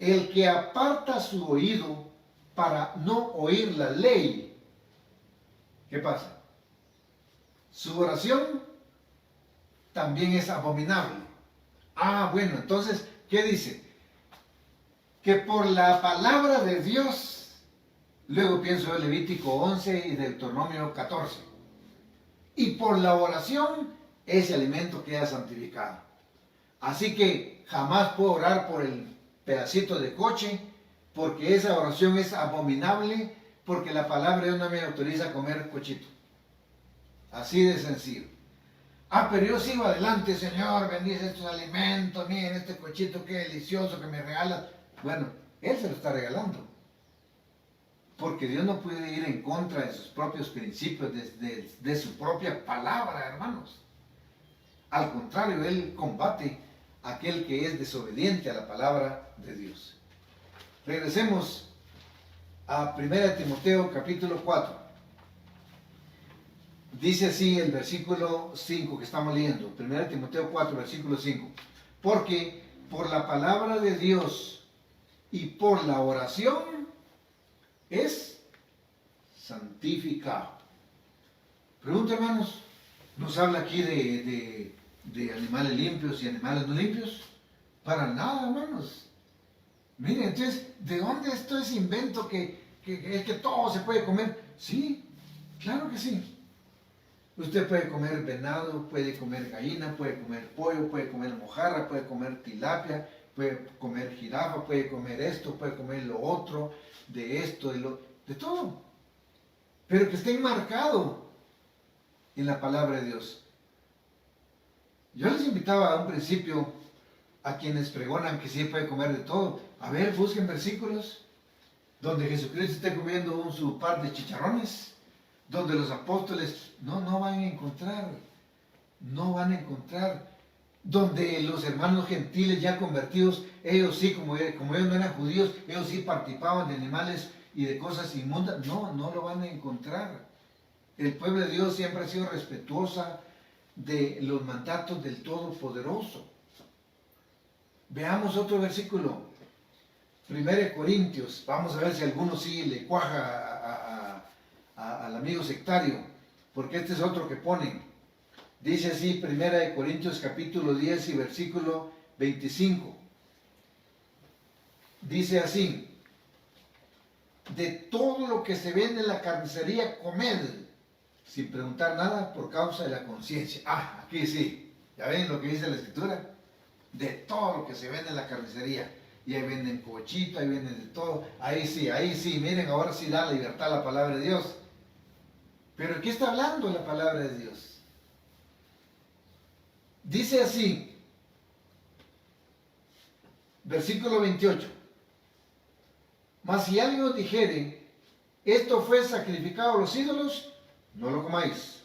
[SPEAKER 1] el que aparta su oído para no oír la ley, ¿qué pasa? Su oración también es abominable. Bueno, entonces, ¿qué dice? Que por la palabra de Dios, luego pienso en Levítico 11 y Deuteronomio 14, y por la oración, ese alimento queda santificado. Así que jamás puedo orar por el pedacito de coche, porque esa oración es abominable, porque la palabra de Dios no me autoriza a comer cochito. Así de sencillo. Ah, pero yo sigo adelante, Señor, bendice estos alimentos, miren este cochito, qué delicioso que me regala. Bueno, Él se lo está regalando. Porque Dios no puede ir en contra de sus propios principios, de su propia palabra, hermanos. Al contrario, Él combate a aquel que es desobediente a la palabra de Dios. Regresemos a 1 Timoteo capítulo 4. Dice así el versículo 5 que estamos leyendo. 1 Timoteo 4, versículo 5. Porque por la palabra de Dios y por la oración es santificado. Pregunta, hermanos, ¿nos habla aquí de animales limpios y animales no limpios? Para nada, hermanos. Miren, entonces, ¿de dónde esto es invento que todo se puede comer? Sí, claro que sí. Usted puede comer venado, puede comer gallina, puede comer pollo, puede comer mojarra, puede comer tilapia, puede comer jirafa, puede comer esto, puede comer lo otro, de esto, de todo. Pero que esté enmarcado en la palabra de Dios. Yo les invitaba a un principio a quienes pregonan que sí puede comer de todo. A ver, busquen versículos donde Jesucristo esté comiendo su par de chicharrones, donde los apóstoles no van a encontrar, donde los hermanos gentiles ya convertidos, ellos sí, como ellos no eran judíos, ellos sí participaban de animales y de cosas inmundas, no lo van a encontrar. El pueblo de Dios siempre ha sido respetuosa de los mandatos del Todopoderoso. Veamos otro versículo, 1 Corintios, vamos a ver si alguno sí le cuaja al amigo sectario, porque este es otro que ponen. Dice así, 1 Corintios capítulo 10 y versículo 25. Dice así: de todo lo que se vende en la carnicería, comed, sin preguntar nada por causa de la conciencia. Ah, aquí sí, ya ven lo que dice la Escritura. De todo lo que se vende en la carnicería. Y ahí venden cochito, ahí venden de todo. Ahí sí, miren, ahora sí da libertad a la palabra de Dios. Pero ¿qué está hablando la palabra de Dios? Dice así, versículo 28. Mas si alguien os dijere, esto fue sacrificado a los ídolos, no lo comáis,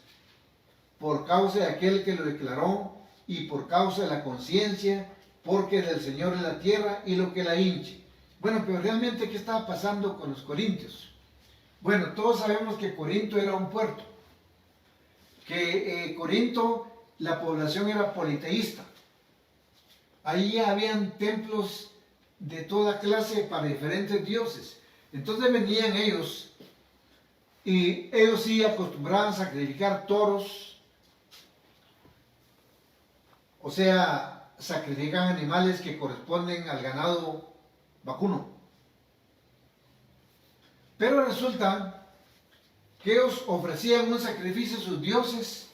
[SPEAKER 1] por causa de aquel que lo declaró y por causa de la conciencia, porque del Señor es la tierra y lo que la hinche. Bueno, pero realmente, ¿qué estaba pasando con los corintios? Bueno, todos sabemos que Corinto era un puerto, que Corinto, la población era politeísta. Ahí habían templos de toda clase para diferentes dioses. Entonces venían ellos, y ellos sí acostumbraban a sacrificar toros, o sea, sacrifican animales que corresponden al ganado vacuno. Pero resulta que ellos ofrecían un sacrificio a sus dioses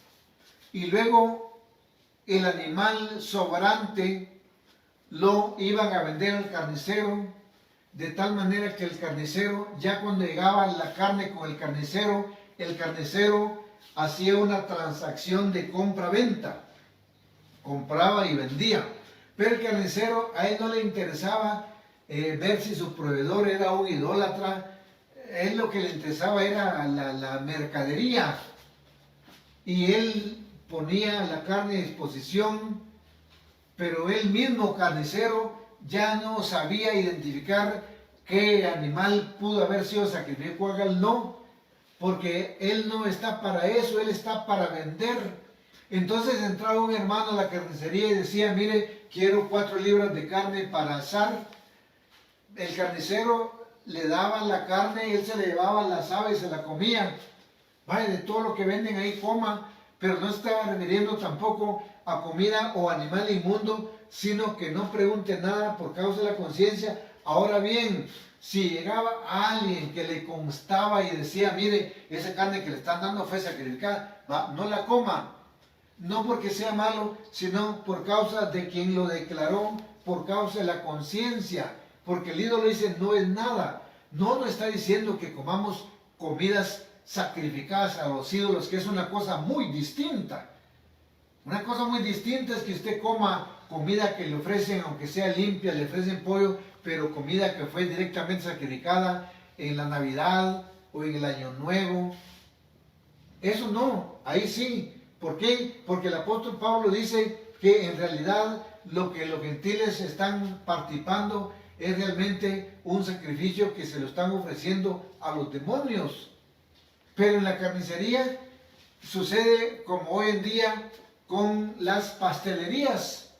[SPEAKER 1] y luego el animal sobrante lo iban a vender al carnicero, de tal manera que el carnicero, ya cuando llegaba la carne con el carnicero hacía una transacción de compra-venta, compraba y vendía. Pero el carnicero, a él no le interesaba ver si su proveedor era un idólatra. Él lo que le interesaba era la mercadería, y él ponía la carne a disposición, pero él mismo, carnicero, ya no sabía identificar qué animal pudo haber sido sacrificado, cuál no, porque él no está para eso, él está para vender. Entonces entraba un hermano a la carnicería y decía, mire, quiero 4 libras de carne para asar. El carnicero le daba la carne y él se le llevaba la asaba y se la comía. Vaya, de todo lo que venden ahí coma, pero no estaba refiriendo tampoco a comida o animal inmundo, sino que no pregunte nada por causa de la conciencia. Ahora bien, si llegaba alguien que le constaba y decía, mire, esa carne que le están dando fue sacrificada, no la coma, no porque sea malo, sino por causa de quien lo declaró, por causa de la conciencia, porque el ídolo dice no es nada. No nos está diciendo que comamos comidas sacrificadas a los ídolos, que es una cosa muy distinta. Una cosa muy distinta es que usted coma comida que le ofrecen, aunque sea limpia, le ofrecen pollo, pero comida que fue directamente sacrificada en la Navidad o en el Año Nuevo. Eso no, ahí sí. ¿Por qué? Porque el apóstol Pablo dice que en realidad lo que los gentiles están participando es realmente un sacrificio que se lo están ofreciendo a los demonios. Pero en la carnicería sucede como hoy en día con las pastelerías.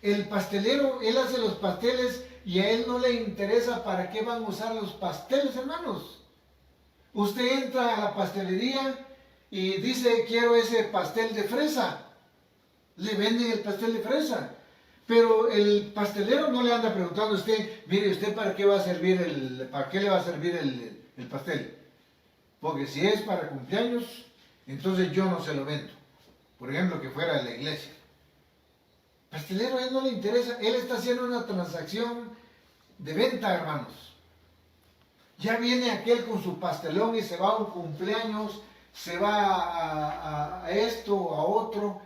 [SPEAKER 1] El pastelero, él hace los pasteles y a él no le interesa para qué van a usar los pasteles, hermanos. Usted entra a la pastelería y dice, quiero ese pastel de fresa. Le venden el pastel de fresa. Pero el pastelero no le anda preguntando a usted, mire, ¿usted para qué va a servir para qué le va a servir el pastel? Porque si es para cumpleaños, entonces yo no se lo vendo. Por ejemplo, que fuera de la iglesia. Pastelero a él no le interesa, él está haciendo una transacción de venta, hermanos. Ya viene aquel con su pastelón y se va a un cumpleaños, se va a esto, a otro.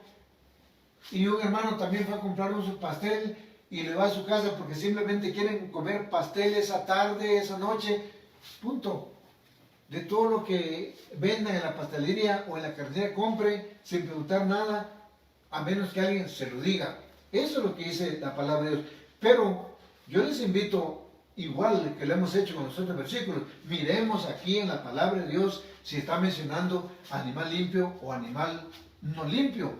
[SPEAKER 1] Y un hermano también fue a comprar su pastel y le va a su casa porque simplemente quieren comer pastel esa tarde, esa noche. Punto. De todo lo que vendan en la pastelería o en la carnicería, compre sin preguntar nada, a menos que alguien se lo diga. Eso es lo que dice la palabra de Dios. Pero yo les invito, igual que lo hemos hecho con los otros versículos, miremos aquí en la palabra de Dios si está mencionando animal limpio o animal no limpio.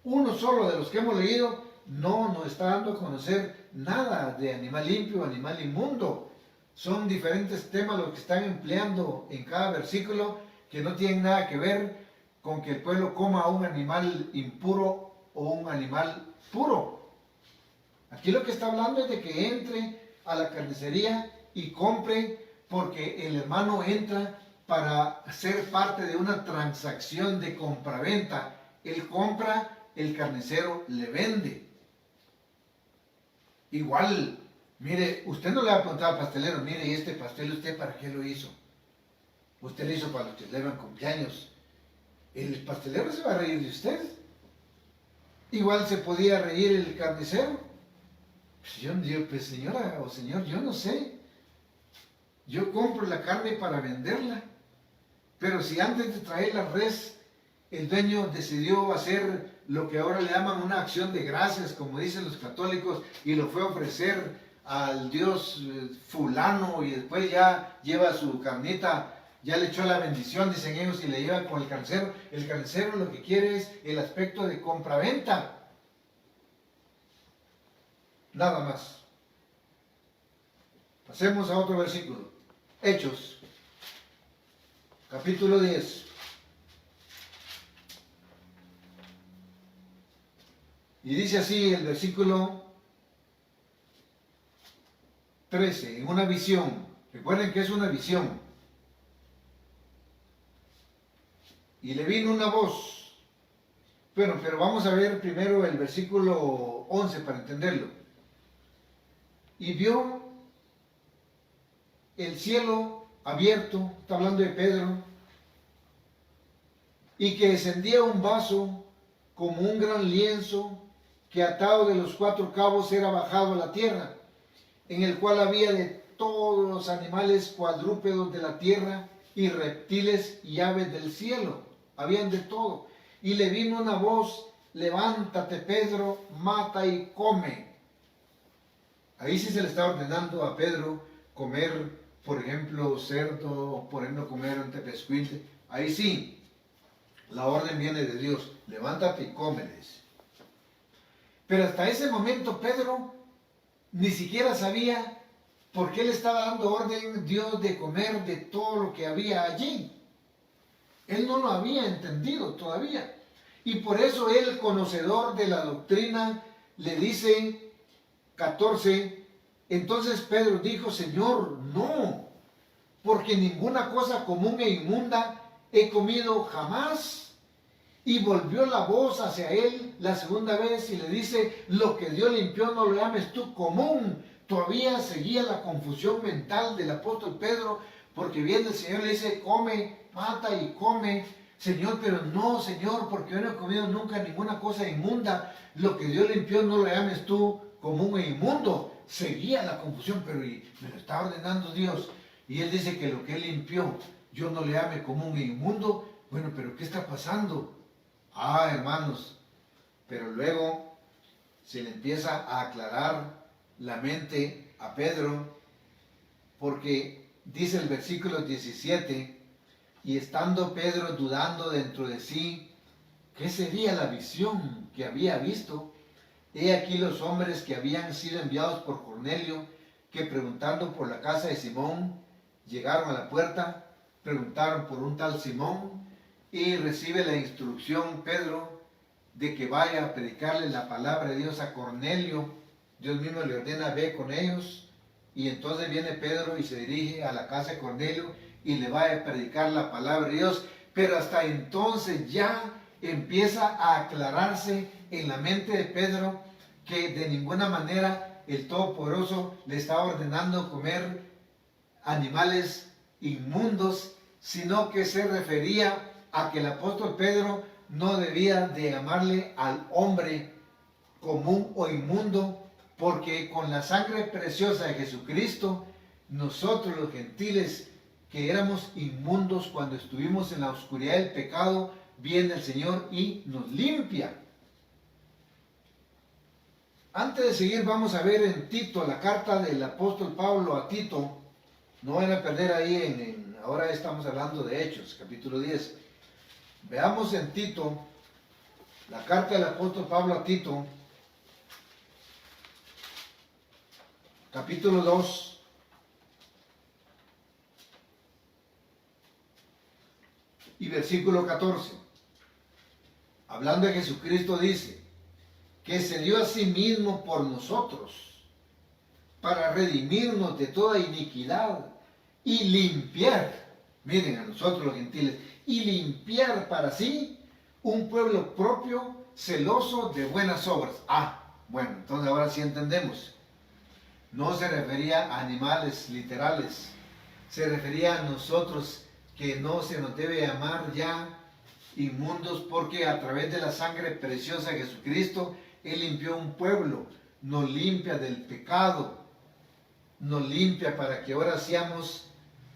[SPEAKER 1] Uno solo de los que hemos leído no nos está dando a conocer nada de animal limpio o animal inmundo. Son diferentes temas los que están empleando en cada versículo que no tienen nada que ver con que el pueblo coma un animal impuro o un animal puro. Aquí lo que está hablando es de que entre a la carnicería y compre, porque el hermano entra para ser parte de una transacción de compraventa. Él compra, el carnicero le vende. Igual, mire, usted no le va a preguntar al pastelero, mire, ¿y este pastel usted para qué lo hizo? Usted lo hizo para los que celebran cumpleaños. El pastelero se va a reír de usted. Igual se podía reír el carnicero. Pues señora o señor, yo no sé. Yo compro la carne para venderla. Pero si antes de traer la res, el dueño decidió hacer lo que ahora le llaman una acción de gracias, como dicen los católicos, y lo fue a ofrecer al Dios fulano, y después ya lleva su carnita, ya le echó la bendición, dicen ellos, y le lleva con el carnicero. El carnicero lo que quiere es el aspecto de compra-venta. Nada más. Pasemos a otro versículo. Hechos, capítulo 10. Y dice así el versículo 13, en una visión. Recuerden que es una visión. Y le vino una voz. Bueno, pero vamos a ver primero el versículo 11 para entenderlo. Y vio el cielo abierto, está hablando de Pedro, y que descendía un vaso como un gran lienzo que atado de los 4 cabos era bajado a la tierra, en el cual había de todos los animales cuadrúpedos de la tierra y reptiles y aves del cielo, habían de todo. Y le vino una voz: levántate, Pedro, mata y come. Ahí sí se le está ordenando a Pedro comer, por ejemplo, cerdo, por ejemplo, comer un tepescuinte. Ahí sí, la orden viene de Dios: levántate y cómeles. Pero hasta ese momento Pedro ni siquiera sabía por qué le estaba dando orden Dios de comer de todo lo que había allí. Él no lo había entendido todavía. Y por eso él, conocedor de la doctrina, le dice 14, entonces Pedro dijo: Señor, no, porque ninguna cosa común e inmunda he comido jamás. Y volvió la voz hacia él la segunda vez y le dice, lo que Dios limpió no lo llames tú común. Todavía seguía la confusión mental del apóstol Pedro, porque viene el Señor y le dice, come, mata y come. Señor, pero no, Señor, porque yo no he comido nunca ninguna cosa inmunda. Lo que Dios limpió no lo llames tú común e inmundo. Seguía la confusión, pero me lo está ordenando Dios. Y él dice que lo que él limpió, yo no le llame común e inmundo. Bueno, pero ¿qué está pasando? Ah, hermanos, pero luego se le empieza a aclarar la mente a Pedro, porque dice el versículo 17, y estando Pedro dudando dentro de sí, ¿qué sería la visión que había visto? He aquí los hombres que habían sido enviados por Cornelio, que preguntando por la casa de Simón, llegaron a la puerta, preguntaron por un tal Simón, y recibe la instrucción Pedro de que vaya a predicarle la palabra de Dios a Cornelio. Dios mismo le ordena, ve con ellos. Y entonces viene Pedro y se dirige a la casa de Cornelio y le va a predicar la palabra de Dios. Pero hasta entonces ya empieza a aclararse en la mente de Pedro que de ninguna manera el Todopoderoso le estaba ordenando comer animales inmundos, sino que se refería a que el apóstol Pedro no debía de llamarle al hombre común o inmundo, porque con la sangre preciosa de Jesucristo, nosotros los gentiles que éramos inmundos cuando estuvimos en la oscuridad del pecado, viene el Señor y nos limpia. Antes de seguir, vamos a ver en Tito, la carta del apóstol Pablo a Tito. No van a perder ahí, ahora estamos hablando de Hechos, capítulo 10. Veamos en Tito, la carta del apóstol Pablo a Tito, capítulo 2, y versículo 14. Hablando de Jesucristo dice, que se dio a sí mismo por nosotros, para redimirnos de toda iniquidad y limpiar, miren a nosotros los gentiles, y limpiar para sí un pueblo propio, celoso de buenas obras. Ah, bueno, entonces ahora sí entendemos. No se refería a animales literales, se refería a nosotros, que no se nos debe llamar ya inmundos, porque a través de la sangre preciosa de Jesucristo, Él limpió un pueblo, nos limpia del pecado, nos limpia para que ahora seamos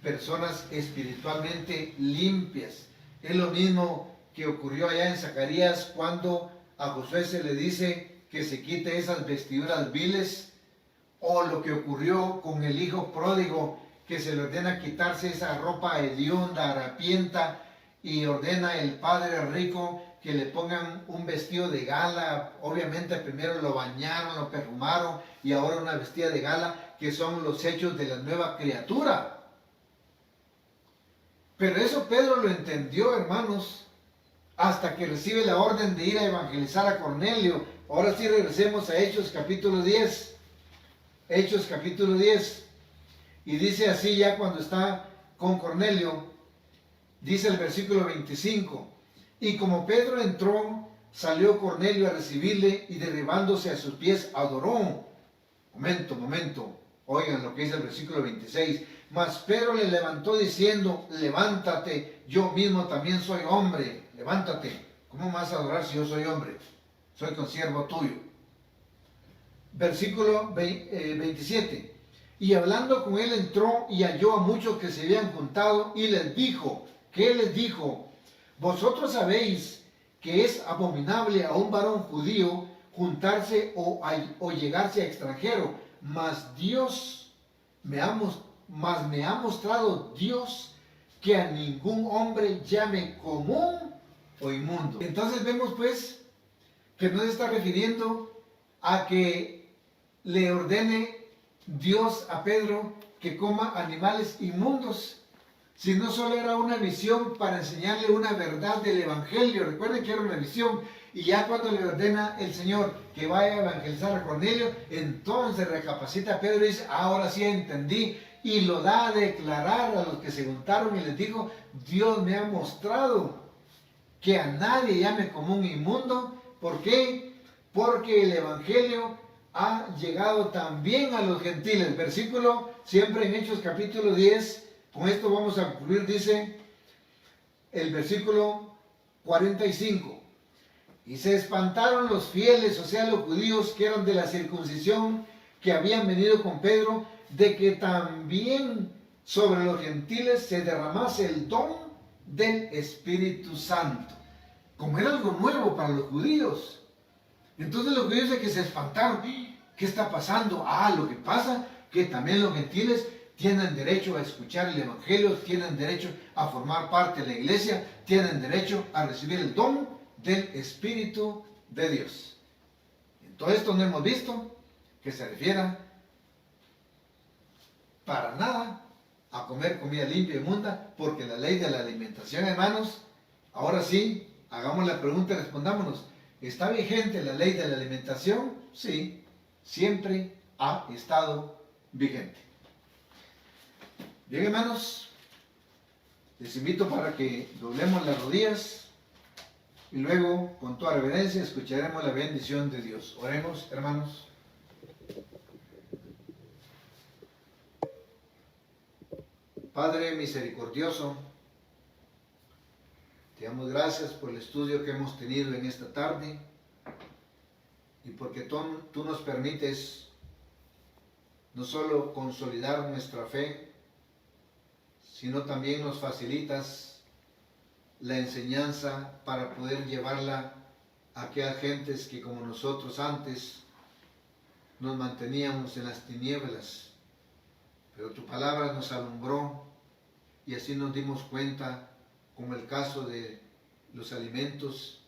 [SPEAKER 1] personas espiritualmente limpias. Es lo mismo que ocurrió allá en Zacarías, cuando a Josué se le dice que se quite esas vestiduras viles, o lo que ocurrió con el hijo pródigo, que se le ordena quitarse esa ropa hedionda, harapienta, y ordena el padre rico que le pongan un vestido de gala. Obviamente primero lo bañaron, lo perfumaron, y ahora una vestida de gala, que son los hechos de la nueva criatura. Pero eso Pedro lo entendió, hermanos, hasta que recibe la orden de ir a evangelizar a Cornelio. Ahora sí regresemos a Hechos capítulo 10. Hechos capítulo 10. Y dice así, ya cuando está con Cornelio, dice el versículo 25. Y como Pedro entró, salió Cornelio a recibirle, y derribándose a sus pies adoró. Momento. Oigan lo que dice el versículo 26. Mas Pedro le levantó diciendo, levántate, yo mismo también soy hombre. Levántate. ¿Cómo me vas a adorar si yo soy hombre? Soy consiervo tuyo. Versículo 27. Y hablando con él entró y halló a muchos que se habían juntado, y les dijo, ¿qué les dijo? Vosotros sabéis que es abominable a un varón judío juntarse o llegarse a extranjero, mas me ha mostrado Dios que a ningún hombre llame común o inmundo. Entonces vemos pues que no se está refiriendo a que le ordene Dios a Pedro que coma animales inmundos, sino solo era una visión para enseñarle una verdad del evangelio. Recuerden que era una visión, y ya cuando le ordena el Señor que vaya a evangelizar a Cornelio, entonces recapacita a Pedro y dice, ahora sí entendí, y lo da a declarar a los que se juntaron y les dijo, Dios me ha mostrado que a nadie llame como un inmundo. ¿Por qué? Porque el Evangelio ha llegado también a los gentiles. Versículo, siempre en Hechos capítulo 10, con esto vamos a concluir, dice el versículo 45. Y se espantaron los fieles, o sea, los judíos que eran de la circuncisión, que habían venido con Pedro, de que también sobre los gentiles se derramase el don del Espíritu Santo. Como era algo nuevo para los judíos. Entonces los judíos de que se espantaron. ¿Qué está pasando? Lo que pasa que también los gentiles tienen derecho a escuchar el Evangelio, tienen derecho a formar parte de la iglesia, tienen derecho a recibir el don del Espíritu de Dios. En todo esto no hemos visto que se refiera para nada a comer comida limpia y inmunda, porque la ley de la alimentación, hermanos, ahora sí, hagamos la pregunta y respondámonos. ¿Está vigente la ley de la alimentación? Sí, siempre ha estado vigente. Bien, hermanos, les invito para que doblemos las rodillas y luego, con toda reverencia, escucharemos la bendición de Dios. Oremos, hermanos. Padre misericordioso, te damos gracias por el estudio que hemos tenido en esta tarde y porque tú nos permites no solo consolidar nuestra fe, sino también nos facilitas la enseñanza para poder llevarla a aquellas gentes que como nosotros antes nos manteníamos en las tinieblas, pero tu palabra nos alumbró y así nos dimos cuenta, como el caso de los alimentos,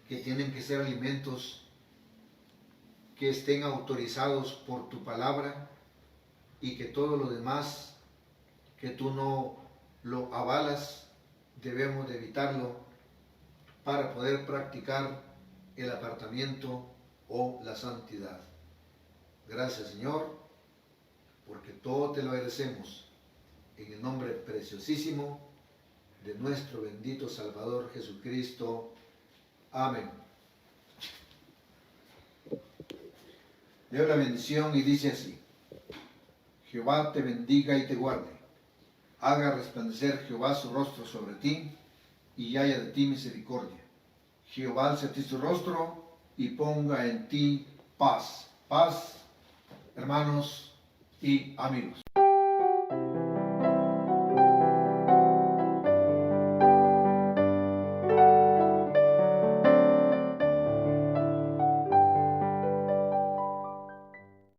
[SPEAKER 1] que tienen que ser alimentos que estén autorizados por tu palabra y que todo lo demás que tú no lo avalas, debemos de evitarlo para poder practicar el apartamiento o la santidad. Gracias, Señor, porque todo te lo agradecemos en el nombre preciosísimo de nuestro bendito Salvador Jesucristo. Amén. Leo la bendición y dice así: Jehová te bendiga y te guarde. Haga resplandecer Jehová su rostro sobre ti y haya de ti misericordia. Jehová alce a ti su rostro y ponga en ti paz. Paz, hermanos y amigos.